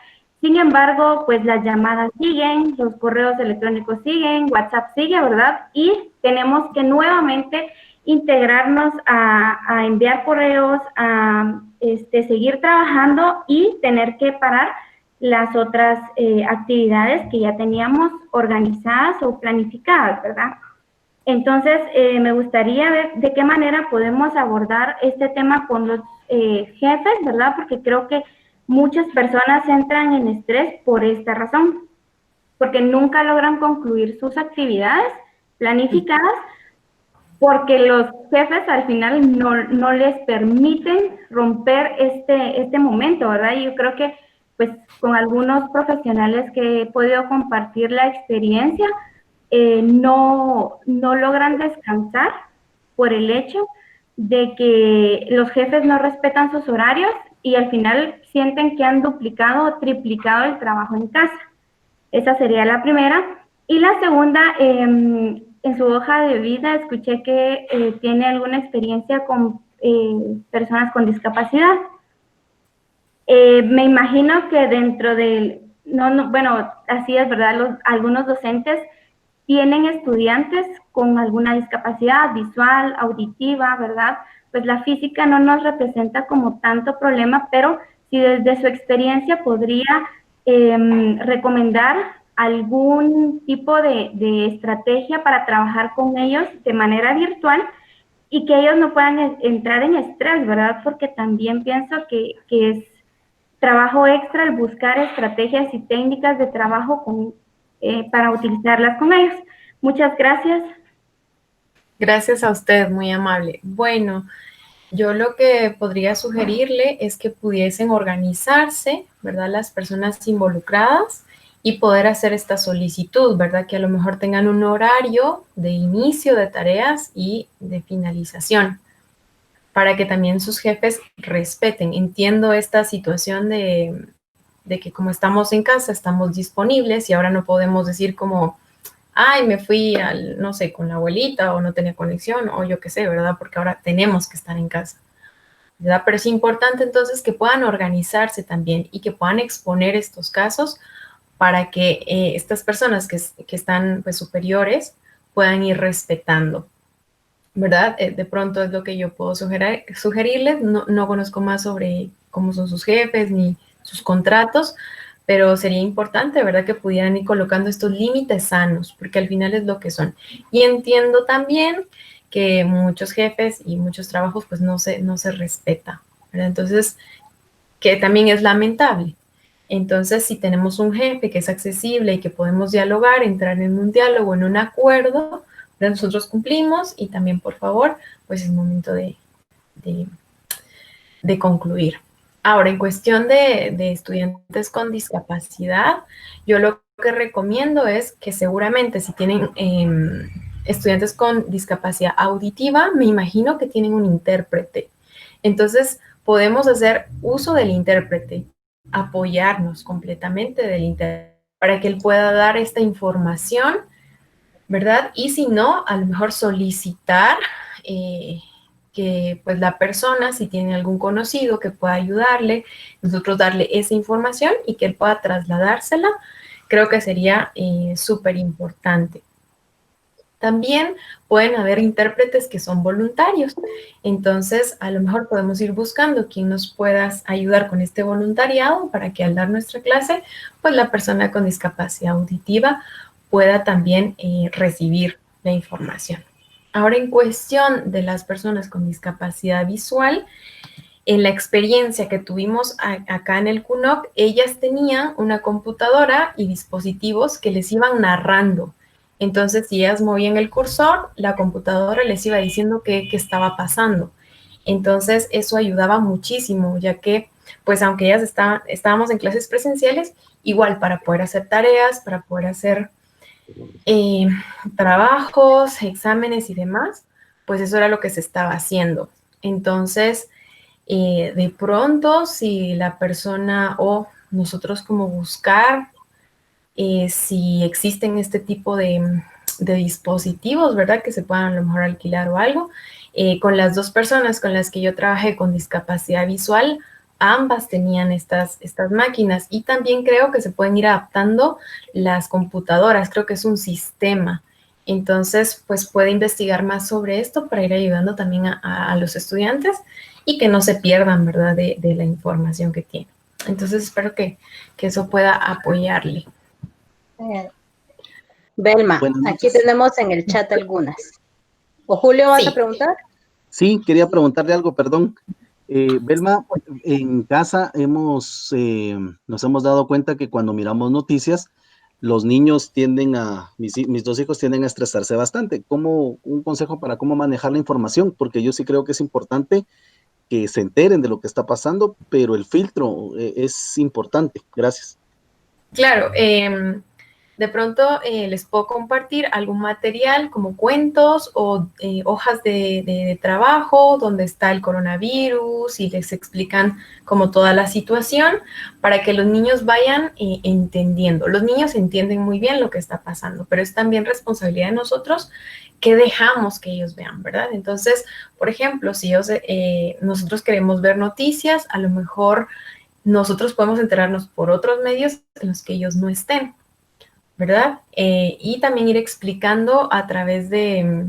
Sin embargo, pues las llamadas siguen, los correos electrónicos siguen, WhatsApp sigue, ¿verdad? Y tenemos que nuevamente integrarnos a enviar correos, a seguir trabajando y tener que parar las otras actividades que ya teníamos organizadas o planificadas, ¿verdad? Entonces, me gustaría ver de qué manera podemos abordar este tema con los jefes, ¿verdad? Porque creo que muchas personas entran en estrés por esta razón, porque nunca logran concluir sus actividades planificadas, porque los jefes al final no les permiten romper este momento, ¿verdad? Y yo creo que, pues, con algunos profesionales que he podido compartir la experiencia, no logran descansar por el hecho de que los jefes no respetan sus horarios y al final sienten que han duplicado o triplicado el trabajo en casa. Esa sería la primera. Y la segunda, en su hoja de vida escuché que tiene alguna experiencia con personas con discapacidad. Me imagino que dentro del, bueno, así es, ¿verdad? Algunos docentes tienen estudiantes con alguna discapacidad visual, auditiva, ¿verdad? Pues la física no nos representa como tanto problema, pero si desde su experiencia podría recomendar algún tipo de estrategia para trabajar con ellos de manera virtual y que ellos no puedan entrar en estrés, ¿verdad? Porque también pienso que es trabajo extra el buscar estrategias y técnicas de trabajo para utilizarlas con ellos. Muchas gracias. Gracias a usted, muy amable. Bueno, yo lo que podría sugerirle es que pudiesen organizarse, ¿verdad? Las personas involucradas y poder hacer esta solicitud, ¿verdad? Que a lo mejor tengan un horario de inicio de tareas y de finalización para que también sus jefes respeten. Entiendo esta situación de que como estamos en casa, estamos disponibles y ahora no podemos decir como, ay, me fui no sé, con la abuelita o no tenía conexión o yo qué sé, ¿verdad? Porque ahora tenemos que estar en casa, ¿verdad? Pero es importante entonces que puedan organizarse también y que puedan exponer estos casos para que estas personas que están pues superiores puedan ir respetando, ¿verdad? De pronto es lo que yo puedo sugerirles. No conozco más sobre cómo son sus jefes ni sus contratos, pero sería importante, ¿verdad?, que pudieran ir colocando estos límites sanos, porque al final es lo que son. Y entiendo también que muchos jefes y muchos trabajos pues no se respeta, ¿verdad? Entonces, que también es lamentable. Entonces, si tenemos un jefe que es accesible y que podemos dialogar, entrar en un diálogo, en un acuerdo, ¿verdad?, nosotros cumplimos y también, por favor, pues es momento de concluir. Ahora, en cuestión de estudiantes con discapacidad, yo lo que recomiendo es que seguramente si tienen estudiantes con discapacidad auditiva, me imagino que tienen un intérprete. Entonces, podemos hacer uso del intérprete, apoyarnos completamente del intérprete para que él pueda dar esta información, ¿verdad? Y si no, a lo mejor solicitar que pues la persona, si tiene algún conocido que pueda ayudarle, nosotros darle esa información y que él pueda trasladársela, creo que sería súper importante. También pueden haber intérpretes que son voluntarios, entonces a lo mejor podemos ir buscando quien nos pueda ayudar con este voluntariado para que al dar nuestra clase, pues la persona con discapacidad auditiva pueda también recibir la información. Ahora, en cuestión de las personas con discapacidad visual, en la experiencia que tuvimos acá en el CUNOC, ellas tenían una computadora y dispositivos que les iban narrando. Entonces, si ellas movían el cursor, la computadora les iba diciendo qué estaba pasando. Entonces, eso ayudaba muchísimo, ya que, pues, aunque ellas estábamos en clases presenciales, igual para poder hacer tareas, para poder hacer trabajos, exámenes y demás, pues eso era lo que se estaba haciendo. Entonces, de pronto, si la persona o nosotros como buscar si existen este tipo de dispositivos, ¿verdad? Que se puedan a lo mejor alquilar o algo. Con las dos personas con las que yo trabajé con discapacidad visual, ambas tenían estas máquinas y también creo que se pueden ir adaptando las computadoras, creo que es un sistema. Entonces, pues puede investigar más sobre esto para ir ayudando también a los estudiantes y que no se pierdan, ¿verdad?, de la información que tienen. Entonces, espero que eso pueda apoyarle. Belma, Buenas aquí noches. tenemos en el chat algunas. ¿O Julio vas Sí. a preguntar? Sí, quería preguntarle algo, perdón. Belma, en casa nos hemos dado cuenta que cuando miramos noticias, los niños mis dos hijos tienden a estresarse bastante. Un consejo para cómo manejar la información? Porque yo sí creo que es importante que se enteren de lo que está pasando, pero el filtro es importante. Gracias. Claro, de pronto les puedo compartir algún material como cuentos o hojas de trabajo donde está el coronavirus y les explican como toda la situación para que los niños vayan entendiendo. Los niños entienden muy bien lo que está pasando, pero es también responsabilidad de nosotros que dejamos que ellos vean, ¿verdad? Entonces, por ejemplo, si nosotros queremos ver noticias, a lo mejor nosotros podemos enterarnos por otros medios en los que ellos no estén, ¿verdad? Y también ir explicando a través de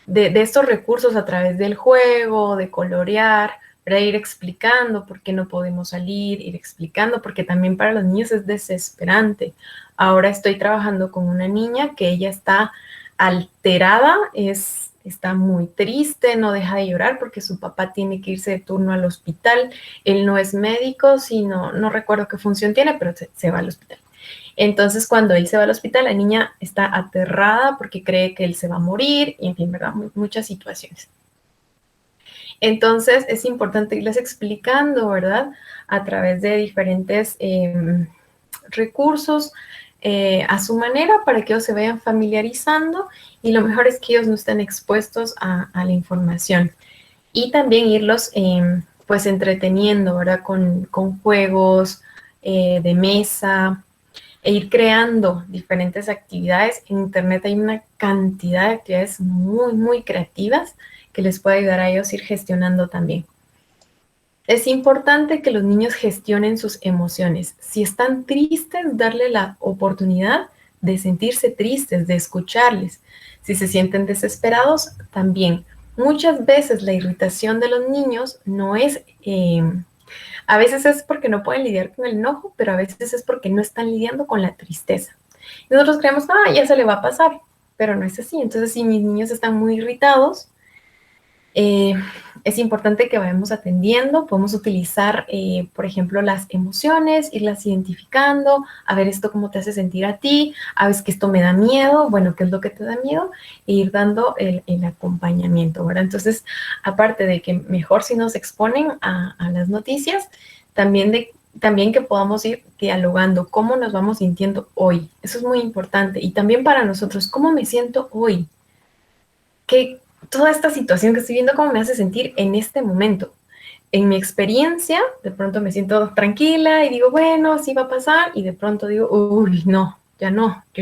estos recursos, a través del juego, de colorear, ¿verdad? Ir explicando por qué no podemos salir, ir explicando, porque también para los niños es desesperante. Ahora estoy trabajando con una niña que ella está alterada, está muy triste, no deja de llorar porque su papá tiene que irse de turno al hospital. Él no es médico, sino, no recuerdo qué función tiene, pero se va al hospital. Entonces, cuando él se va al hospital, la niña está aterrada porque cree que él se va a morir, y en fin, ¿verdad? Muchas situaciones. Entonces, es importante irles explicando, ¿verdad? A través de diferentes recursos, a su manera para que ellos se vayan familiarizando y lo mejor es que ellos no estén expuestos a la información. y también irlos pues entreteniendo, ¿verdad? Con juegos de mesa, e ir creando diferentes actividades. En Internet hay una cantidad de actividades muy, muy creativas que les puede ayudar a ellos a ir gestionando también. Es importante que los niños gestionen sus emociones. Si están tristes, darle la oportunidad de sentirse tristes, de escucharles. Si se sienten desesperados, también. Muchas veces la irritación de los niños no es, a veces es porque no pueden lidiar con el enojo, pero a veces es porque no están lidiando con la tristeza. Y nosotros creemos, ya se le va a pasar, pero no es así. Entonces, si mis niños están muy irritados, es importante que vayamos atendiendo. Podemos utilizar, por ejemplo, las emociones, irlas identificando, a ver esto cómo te hace sentir a ti, a ver que esto me da miedo, bueno, ¿qué es lo que te da miedo? E ir dando el acompañamiento, ¿verdad? Entonces, aparte de que mejor si nos exponen a las noticias, también que podamos ir dialogando cómo nos vamos sintiendo hoy. Eso es muy importante. Y también para nosotros, ¿cómo me siento hoy? ¿Qué toda esta situación que estoy viendo, cómo me hace sentir en este momento? En mi experiencia, de pronto me siento tranquila y digo, bueno, sí va a pasar, y de pronto digo, uy, no, yo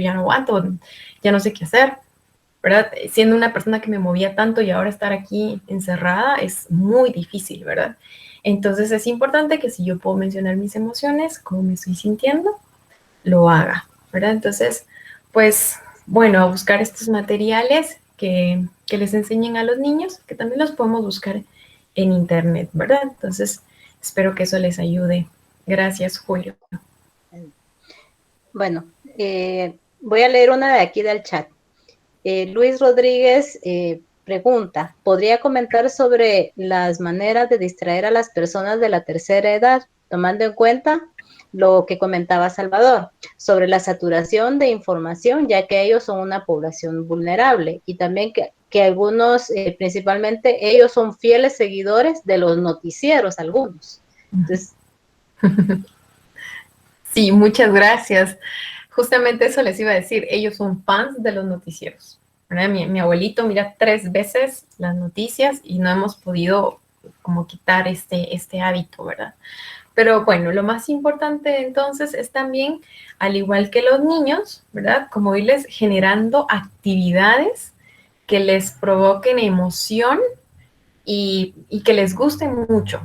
ya no aguanto, ya no sé qué hacer, ¿verdad? Siendo una persona que me movía tanto y ahora estar aquí encerrada es muy difícil, ¿verdad? Entonces es importante que si yo puedo mencionar mis emociones, cómo me estoy sintiendo, lo haga, ¿verdad? Entonces, pues, bueno, a buscar estos materiales que les enseñen a los niños, que también los podemos buscar en internet, ¿verdad? Entonces, espero que eso les ayude. Gracias, Julio. Bueno, voy a leer una de aquí del chat. Luis Rodríguez pregunta, ¿podría comentar sobre las maneras de distraer a las personas de la tercera edad, tomando en cuenta lo que comentaba Salvador, sobre la saturación de información, ya que ellos son una población vulnerable, y también que algunos, principalmente ellos son fieles seguidores de los noticieros, algunos? Entonces, sí, muchas gracias. Justamente eso les iba a decir, ellos son fans de los noticieros, ¿verdad? Mi abuelito mira 3 veces las noticias y no hemos podido como quitar este hábito, ¿verdad? Pero bueno, lo más importante entonces es también, al igual que los niños, ¿verdad? Como irles generando actividades que les provoquen emoción y que les gusten mucho,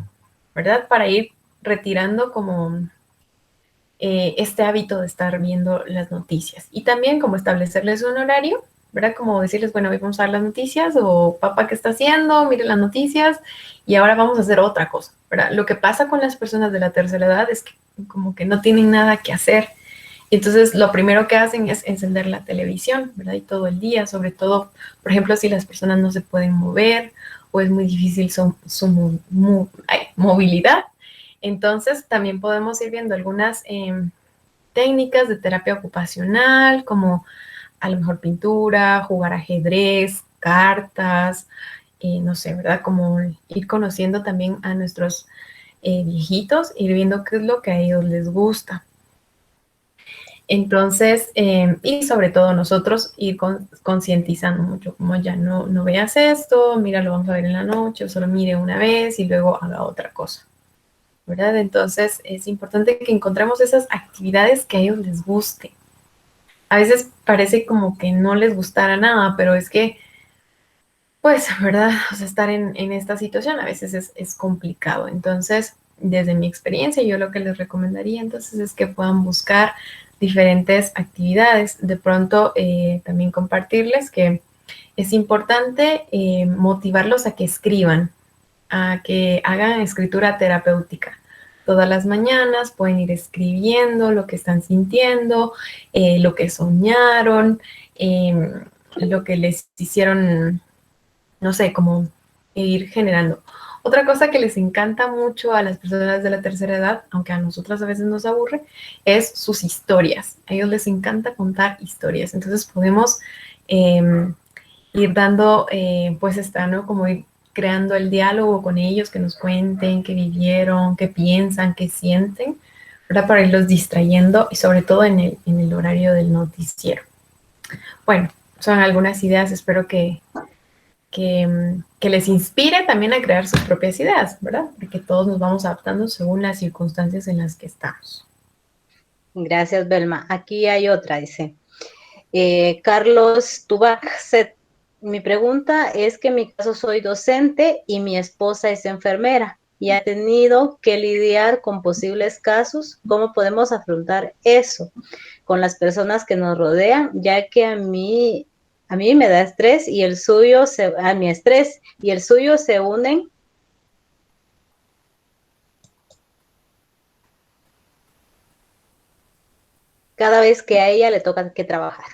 ¿verdad? Para ir retirando como este hábito de estar viendo las noticias. Y también como establecerles un horario, ¿verdad? Como decirles, bueno, hoy vamos a ver las noticias, o papá, ¿qué está haciendo? Mire las noticias y ahora vamos a hacer otra cosa, ¿verdad? Lo que pasa con las personas de la tercera edad es que como que no tienen nada que hacer. Entonces, lo primero que hacen es encender la televisión, ¿verdad? Y todo el día, sobre todo, por ejemplo, si las personas no se pueden mover o es muy difícil su movilidad. Entonces, también podemos ir viendo algunas técnicas de terapia ocupacional, como a lo mejor pintura, jugar ajedrez, cartas, no sé, ¿verdad? Como ir conociendo también a nuestros viejitos, ir viendo qué es lo que a ellos les gusta. Entonces, y sobre todo nosotros ir concientizando mucho, como ya no veas esto, mira, lo vamos a ver en la noche, o solo mire una vez y luego haga otra cosa, ¿verdad? Entonces, es importante que encontremos esas actividades que a ellos les guste. A veces parece como que no les gustara nada, pero es que, pues, ¿verdad? O sea, estar en esta situación a veces es complicado. Entonces, desde mi experiencia, yo lo que les recomendaría entonces es que puedan buscar diferentes actividades. De pronto, también compartirles que es importante motivarlos a que escriban, a que hagan escritura terapéutica. Todas las mañanas pueden ir escribiendo lo que están sintiendo, lo que soñaron, lo que les hicieron, no sé, como ir generando. Otra cosa que les encanta mucho a las personas de la tercera edad, aunque a nosotras a veces nos aburre, es sus historias. A ellos les encanta contar historias. Entonces podemos ir dando, pues está, ¿no? Como ir creando el diálogo con ellos, que nos cuenten qué vivieron, qué piensan, qué sienten, ¿verdad? Para irlos distrayendo y sobre todo en el horario del noticiero. Bueno, son algunas ideas, espero que que les inspire también a crear sus propias ideas, ¿verdad? Porque todos nos vamos adaptando según las circunstancias en las que estamos. Gracias, Belma. Aquí hay otra, dice. Carlos Tubac, mi pregunta es que en mi caso soy docente y mi esposa es enfermera y ha tenido que lidiar con posibles casos. ¿Cómo podemos afrontar eso con las personas que nos rodean? Ya que a mí me da estrés y el suyo a mi estrés y el suyo se unen. Cada vez que a ella le toca que trabajar.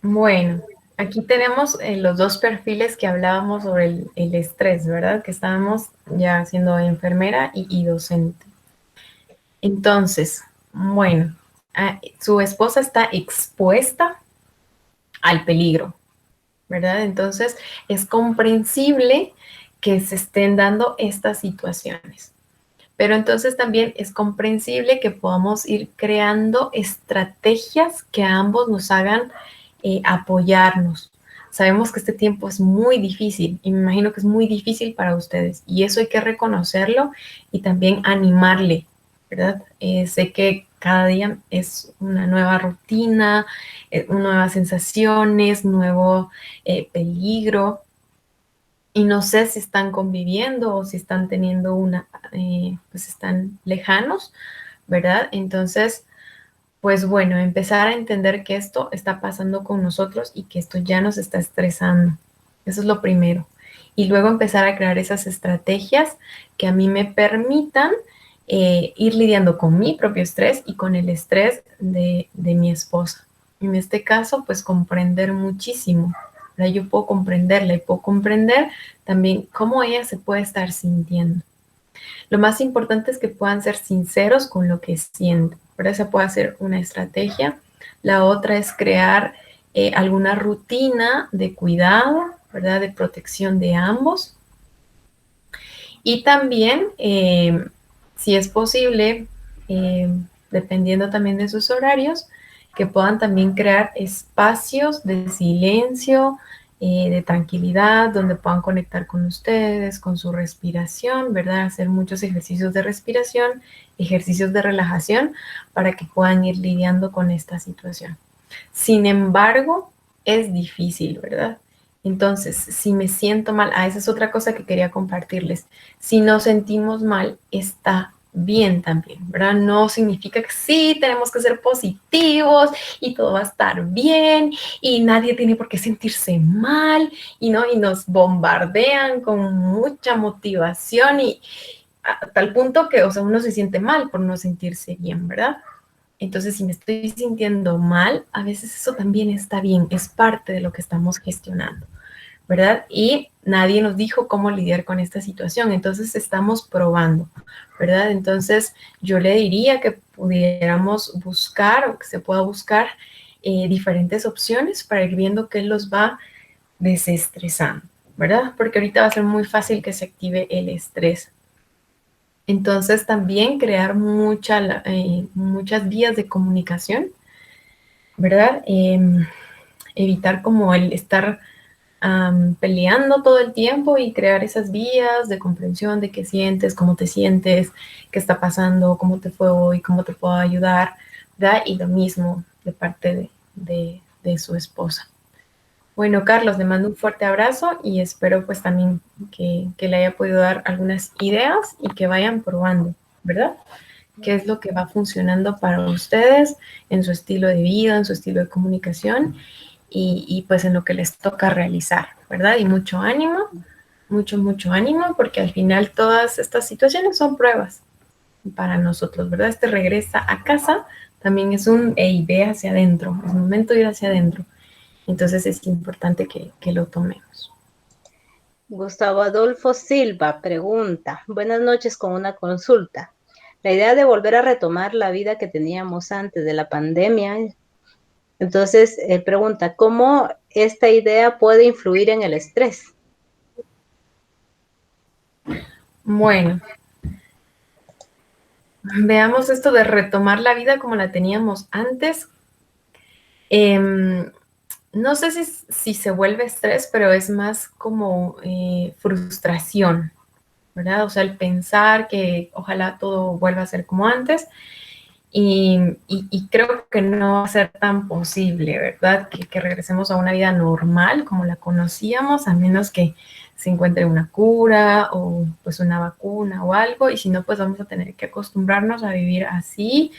Bueno, aquí tenemos los dos perfiles que hablábamos sobre el estrés, ¿verdad? Que estábamos ya siendo enfermera y docente. Entonces, bueno, su esposa está expuesta al peligro, ¿verdad? Entonces, es comprensible que se estén dando estas situaciones. Pero entonces también es comprensible que podamos ir creando estrategias que a ambos nos hagan apoyarnos. Sabemos que este tiempo es muy difícil y me imagino que es muy difícil para ustedes y eso hay que reconocerlo y también animarle, ¿verdad? Sé que cada día es una nueva rutina, nuevas sensaciones, nuevo peligro, y no sé si están conviviendo o si están teniendo pues están lejanos, ¿verdad? Entonces, pues bueno, empezar a entender que esto está pasando con nosotros y que esto ya nos está estresando. Eso es lo primero. Y luego empezar a crear esas estrategias que a mí me permitan ir lidiando con mi propio estrés y con el estrés de mi esposa. En este caso, pues comprender muchísimo. ¿Verdad? Yo puedo comprenderla y puedo comprender también cómo ella se puede estar sintiendo. Lo más importante es que puedan ser sinceros con lo que sienten. Pero esa puede ser una estrategia. La otra es crear alguna rutina de cuidado, ¿verdad? De protección de ambos. Y también, si es posible, dependiendo también de sus horarios, que puedan también crear espacios de silencio, de tranquilidad, donde puedan conectar con ustedes, con su respiración, ¿verdad? Hacer muchos ejercicios de respiración, ejercicios de relajación, para que puedan ir lidiando con esta situación. Sin embargo, es difícil, ¿verdad? Entonces, si me siento mal, esa es otra cosa que quería compartirles. Si nos sentimos mal, está bien también, ¿verdad? No significa que sí, tenemos que ser positivos y todo va a estar bien y nadie tiene por qué sentirse mal y nos bombardean con mucha motivación y a tal punto que, o sea, uno se siente mal por no sentirse bien, ¿verdad? Entonces, si me estoy sintiendo mal, a veces eso también está bien, es parte de lo que estamos gestionando, ¿verdad? Y nadie nos dijo cómo lidiar con esta situación, entonces estamos probando, ¿verdad? Entonces, yo le diría que pudiéramos buscar o que se pueda buscar diferentes opciones para ir viendo qué los va desestresando, ¿verdad? Porque ahorita va a ser muy fácil que se active el estrés. Entonces también crear muchas vías de comunicación, ¿verdad? Evitar como el estar peleando todo el tiempo y crear esas vías de comprensión de qué sientes, cómo te sientes, qué está pasando, cómo te fue hoy, cómo te puedo ayudar, ¿verdad? Y lo mismo de parte de su esposa. Bueno, Carlos, le mando un fuerte abrazo y espero pues también que le haya podido dar algunas ideas y que vayan probando, ¿verdad? Qué es lo que va funcionando para ustedes en su estilo de vida, en su estilo de comunicación y pues en lo que les toca realizar, ¿verdad? Y mucho ánimo, mucho ánimo, porque al final todas estas situaciones son pruebas para nosotros, ¿verdad? Este regresa a casa también es y ve hacia adentro, es momento de ir hacia adentro. Entonces es importante que lo tomemos. Gustavo Adolfo Silva pregunta, buenas noches con una consulta. La idea de volver a retomar la vida que teníamos antes de la pandemia, entonces pregunta, ¿cómo esta idea puede influir en el estrés? Bueno, veamos esto de retomar la vida como la teníamos antes. no sé si se vuelve estrés, pero es más como frustración, ¿verdad? O sea, el pensar que ojalá todo vuelva a ser como antes y creo que no va a ser tan posible, ¿verdad? Que regresemos a una vida normal como la conocíamos, a menos que se encuentre una cura o pues una vacuna o algo, y si no, pues vamos a tener que acostumbrarnos a vivir así,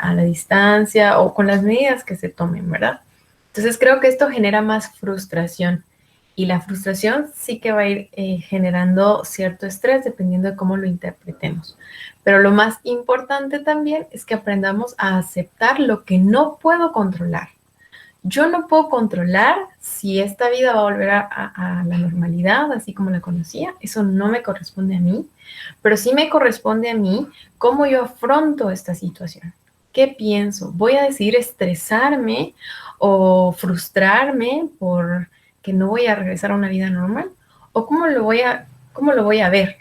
a la distancia o con las medidas que se tomen, ¿verdad? Entonces creo que esto genera más frustración y la frustración sí que va a ir generando cierto estrés dependiendo de cómo lo interpretemos. Pero lo más importante también es que aprendamos a aceptar lo que no puedo controlar. Yo no puedo controlar si esta vida va a volver a la normalidad, así como la conocía. Eso no me corresponde a mí, pero sí me corresponde a mí cómo yo afronto esta situación. ¿Qué pienso? ¿Voy a decidir estresarme o frustrarme por que no voy a regresar a una vida normal? ¿O cómo lo voy a ver?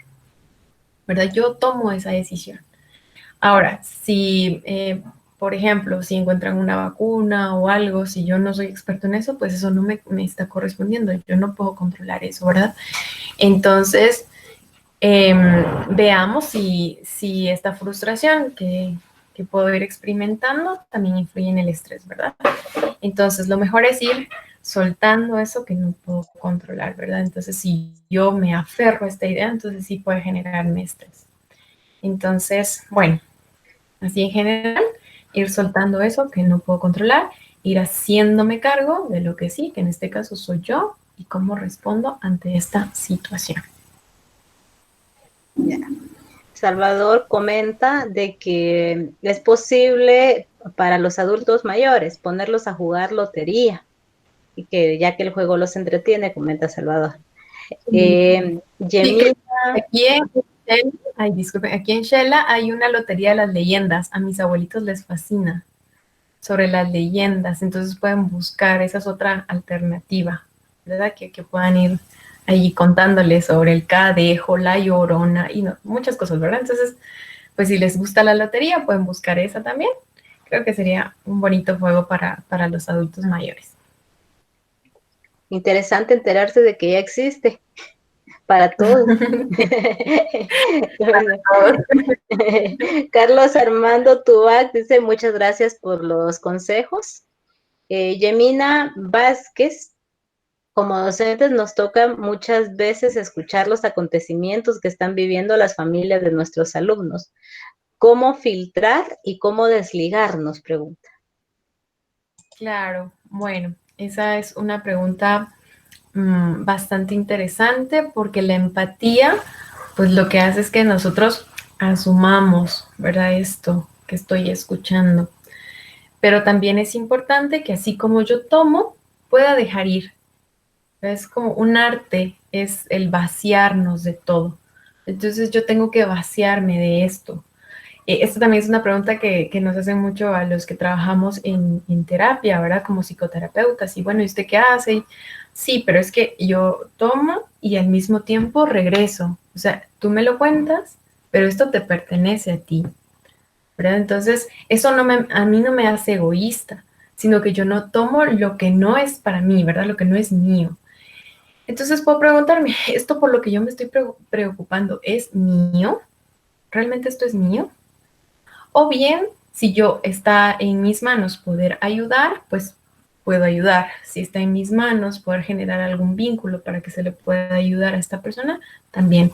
¿Verdad? Yo tomo esa decisión. Ahora, si, por ejemplo, si encuentran una vacuna o algo, si yo no soy experto en eso, pues eso no me está correspondiendo. Yo no puedo controlar eso, ¿verdad? Entonces, veamos si esta frustración que puedo ir experimentando también influye en el estrés, ¿verdad? Entonces, lo mejor es ir soltando eso que no puedo controlar, ¿verdad? Entonces, si yo me aferro a esta idea, entonces sí puede generarme estrés. Entonces, bueno, así en general, ir soltando eso que no puedo controlar, ir haciéndome cargo de lo que sí, que en este caso soy yo, y cómo respondo ante esta situación. Ya. Salvador comenta de que es posible para los adultos mayores ponerlos a jugar lotería y que ya que el juego los entretiene, comenta Salvador. Sí, Yemina, aquí en Shela, ay, disculpen, aquí en Shela hay una lotería de las leyendas. A mis abuelitos les fascina sobre las leyendas, entonces pueden buscar, esa es otra alternativa, ¿verdad? Que puedan ir allí contándoles sobre el Cadejo, la Llorona y no, muchas cosas, ¿verdad? Entonces, pues si les gusta la lotería, pueden buscar esa también. Creo que sería un bonito juego para los adultos mayores. interesante enterarse de que ya existe para todos. Carlos Armando Tubac dice muchas gracias por los consejos. Yemina Vázquez, como docentes nos toca muchas veces escuchar los acontecimientos que están viviendo las familias de nuestros alumnos. ¿Cómo filtrar y cómo desligarnos? Pregunta. Claro, bueno, esa es una pregunta bastante interesante porque la empatía, pues lo que hace es que nosotros asumamos, ¿verdad? Esto que estoy escuchando. Pero también es importante que así como yo tomo, pueda dejar ir. Es como un arte, es el vaciarnos de todo. Entonces yo tengo que vaciarme de esto. Esto también es una pregunta que nos hacen mucho a los que trabajamos en terapia, ¿verdad? Como psicoterapeutas. Y bueno, ¿y usted qué hace? Sí, pero es que yo tomo y al mismo tiempo regreso. O sea, tú me lo cuentas, pero esto te pertenece a ti, ¿verdad? Entonces, eso a mí no me hace egoísta, sino que yo no tomo lo que no es para mí, ¿verdad? Lo que no es mío. Entonces puedo preguntarme, ¿esto por lo que yo me estoy preocupando es mío? ¿Realmente esto es mío? O bien, si yo está en mis manos poder ayudar, pues puedo ayudar. Si está en mis manos poder generar algún vínculo para que se le pueda ayudar a esta persona, también.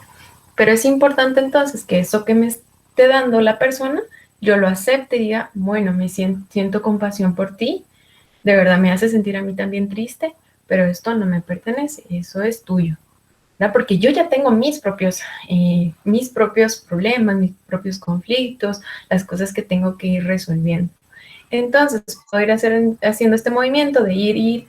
Pero es importante entonces que eso que me esté dando la persona, yo lo acepte y diga, bueno, me siento compasión por ti, de verdad me hace sentir a mí también triste, pero esto no me pertenece, eso es tuyo. ¿Verdad? Porque yo ya tengo mis propios problemas, mis propios conflictos, las cosas que tengo que ir resolviendo. Entonces, puedo ir haciendo este movimiento de ir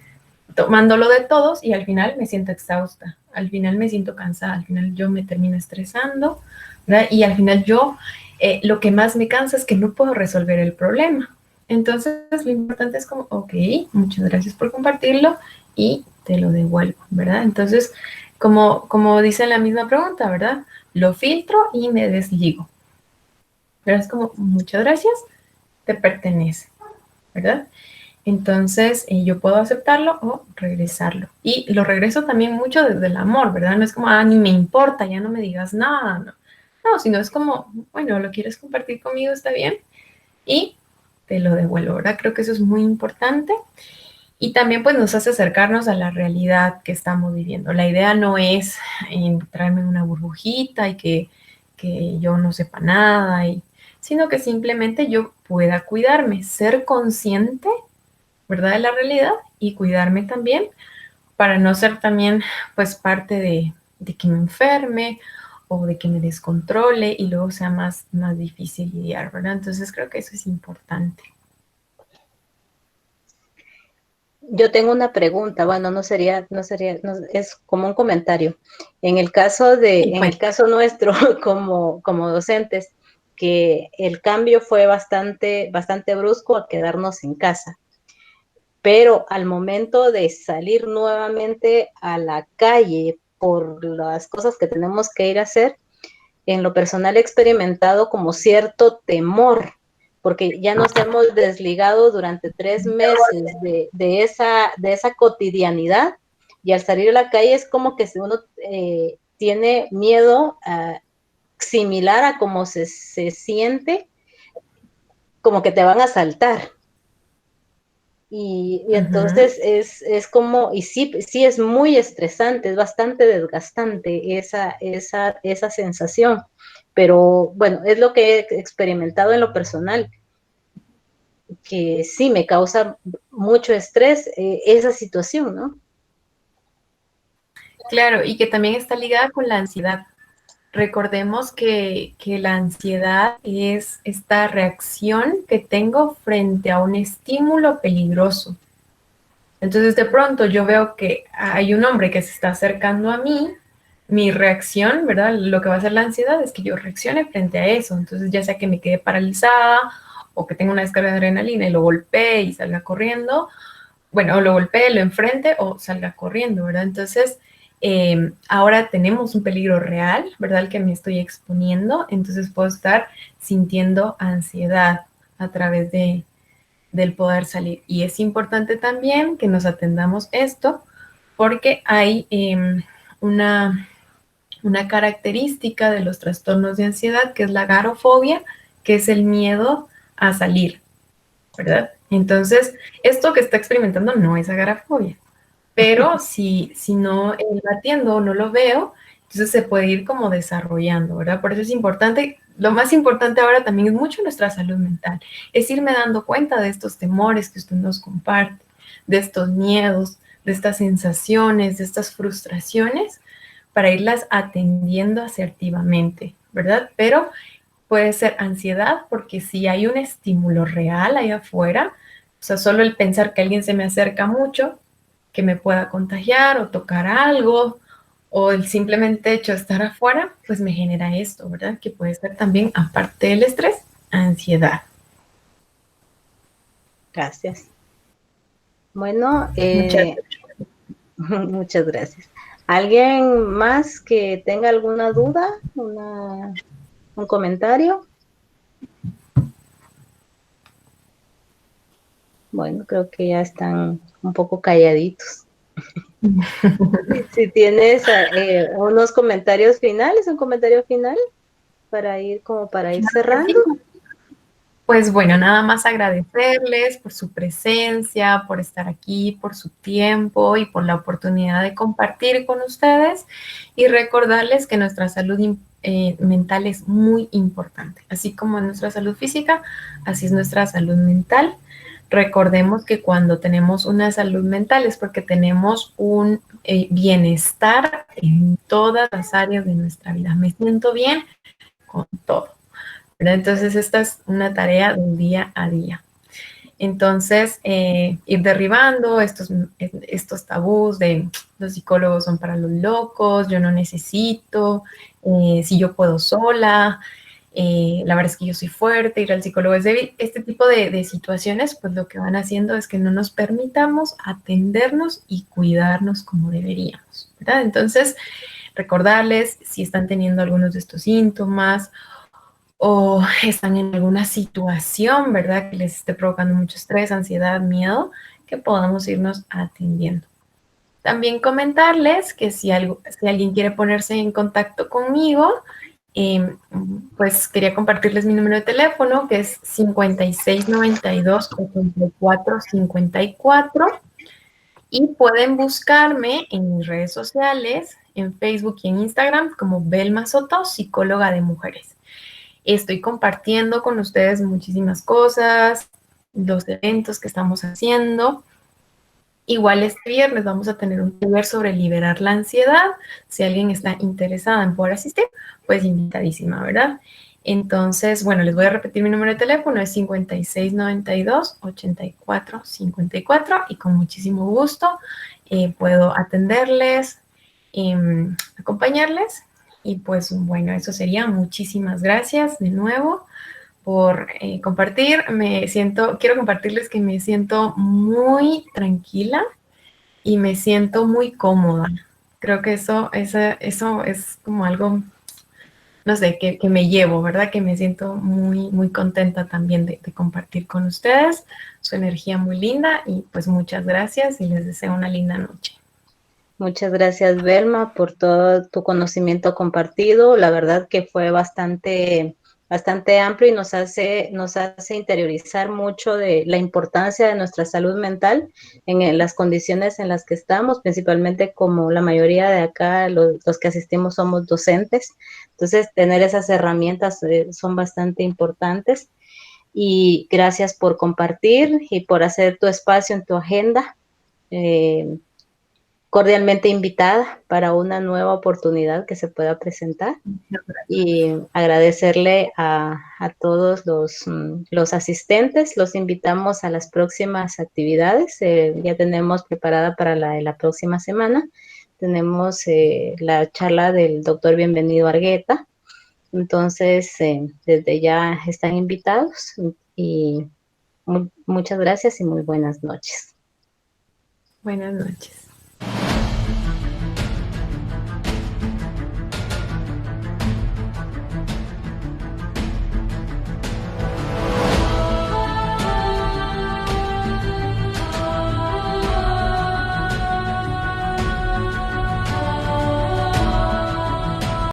tomándolo de todos y al final me siento exhausta, al final me siento cansada, al final yo me termino estresando, ¿verdad? Y al final lo que más me cansa es que no puedo resolver el problema. Entonces, lo importante es como, ok, muchas gracias por compartirlo y te lo devuelvo, ¿verdad? Entonces, como dice en la misma pregunta, ¿verdad? Lo filtro y me desligo. Pero es como, muchas gracias, te pertenece, ¿verdad? Entonces, yo puedo aceptarlo o regresarlo. Y lo regreso también mucho desde el amor, ¿verdad? No es como, ni me importa, ya no me digas nada, no. No, sino es como, bueno, lo quieres compartir conmigo, está bien, y te lo devuelvo, ¿verdad? Creo que eso es muy importante. Y también pues nos hace acercarnos a la realidad que estamos viviendo. La idea no es entrarme en una burbujita y que yo no sepa nada, sino que simplemente yo pueda cuidarme, ser consciente, ¿verdad? De la realidad y cuidarme también para no ser también pues parte de que me enferme o de que me descontrole y luego sea más difícil lidiar, ¿verdad? Entonces creo que eso es importante. Yo tengo una pregunta, bueno, no, es como un comentario. En el caso nuestro como docentes, que el cambio fue bastante brusco al quedarnos en casa. Pero al momento de salir nuevamente a la calle por las cosas que tenemos que ir a hacer, en lo personal he experimentado como cierto temor, porque ya nos hemos desligado durante 3 meses de esa cotidianidad, y al salir a la calle es como que si uno tiene miedo similar a cómo se siente, como que te van a asaltar. Y entonces es como, y sí es muy estresante, es bastante desgastante esa sensación, pero bueno, es lo que he experimentado en lo personal, que sí me causa mucho estrés esa situación, ¿no? Claro, y que también está ligada con la ansiedad. Recordemos que la ansiedad es esta reacción que tengo frente a un estímulo peligroso. Entonces, de pronto yo veo que hay un hombre que se está acercando a mí, mi reacción, ¿verdad? Lo que va a hacer la ansiedad es que yo reaccione frente a eso. Entonces, ya sea que me quede paralizada o que tenga una descarga de adrenalina y lo golpee y salga corriendo, bueno, o lo golpee, lo enfrente o salga corriendo, ¿verdad? Entonces, ahora tenemos un peligro real, ¿verdad? Al que me estoy exponiendo, entonces puedo estar sintiendo ansiedad a través del poder salir. Y es importante también que nos atendamos esto porque hay una característica de los trastornos de ansiedad que es la agorafobia, que es el miedo a salir, ¿verdad? Entonces, esto que está experimentando no es agorafobia, pero si no lo atiendo o no lo veo, entonces se puede ir como desarrollando, ¿verdad? Por eso es importante, lo más importante ahora también es mucho nuestra salud mental, es irme dando cuenta de estos temores que usted nos comparte, de estos miedos, de estas sensaciones, de estas frustraciones, para irlas atendiendo asertivamente, ¿verdad? Pero puede ser ansiedad porque si hay un estímulo real ahí afuera, o sea, solo el pensar que alguien se me acerca mucho, que me pueda contagiar o tocar algo, o el simplemente hecho de estar afuera, pues me genera esto, ¿verdad? Que puede ser también, aparte del estrés, ansiedad. Gracias. Bueno, muchas gracias. ¿Alguien más que tenga alguna duda? ¿Un comentario? Bueno, creo que ya están un poco calladitos. Si tienes unos comentarios finales, un comentario final para ir cerrando. Pues bueno, nada más agradecerles por su presencia, por estar aquí, por su tiempo y por la oportunidad de compartir con ustedes y recordarles que nuestra salud mental es muy importante, así como nuestra salud física, así es nuestra salud mental. Recordemos que cuando tenemos una salud mental es porque tenemos un bienestar en todas las áreas de nuestra vida. Me siento bien con todo, ¿verdad? Entonces, esta es una tarea del día a día. Entonces, ir derribando estos tabús de los psicólogos son para los locos, yo no necesito, si yo puedo sola, la verdad es que yo soy fuerte, ir al psicólogo es débil. Este tipo de situaciones, pues lo que van haciendo es que no nos permitamos atendernos y cuidarnos como deberíamos, ¿verdad? Entonces, recordarles si están teniendo algunos de estos síntomas o están en alguna situación, ¿verdad? Que les esté provocando mucho estrés, ansiedad, miedo, que podamos irnos atendiendo. También comentarles que si alguien quiere ponerse en contacto conmigo, pues quería compartirles mi número de teléfono, que es 5692-8454, y pueden buscarme en mis redes sociales, en Facebook y en Instagram, como Belma Soto, psicóloga de mujeres. Estoy compartiendo con ustedes muchísimas cosas, los eventos que estamos haciendo. Igual este viernes vamos a tener un taller sobre liberar la ansiedad. Si alguien está interesada en poder asistir, pues invitadísima, ¿verdad? Entonces, bueno, les voy a repetir mi número de teléfono, es 5692-8454, y con muchísimo gusto puedo atenderles, acompañarles. Y pues bueno, eso sería. Muchísimas gracias de nuevo por compartir. Quiero compartirles que me siento muy tranquila y me siento muy cómoda. Creo que eso es como algo, no sé, que me llevo, ¿verdad? Que me siento muy, muy contenta también de compartir con ustedes. Su energía muy linda, y pues muchas gracias y les deseo una linda noche. Muchas gracias, Belma, por todo tu conocimiento compartido. La verdad que fue bastante amplio y nos hace interiorizar mucho de la importancia de nuestra salud mental en las condiciones en las que estamos, principalmente como la mayoría de acá, los que asistimos somos docentes. Entonces, tener esas herramientas son bastante importantes. Y gracias por compartir y por hacer tu espacio en tu agenda. Cordialmente invitada para una nueva oportunidad que se pueda presentar, y agradecerle a todos los asistentes. Los invitamos a las próximas actividades. Ya tenemos preparada para la próxima semana. Tenemos la charla del doctor Bienvenido Argueta. Entonces, desde ya están invitados, y muchas gracias y muy buenas noches. Buenas noches.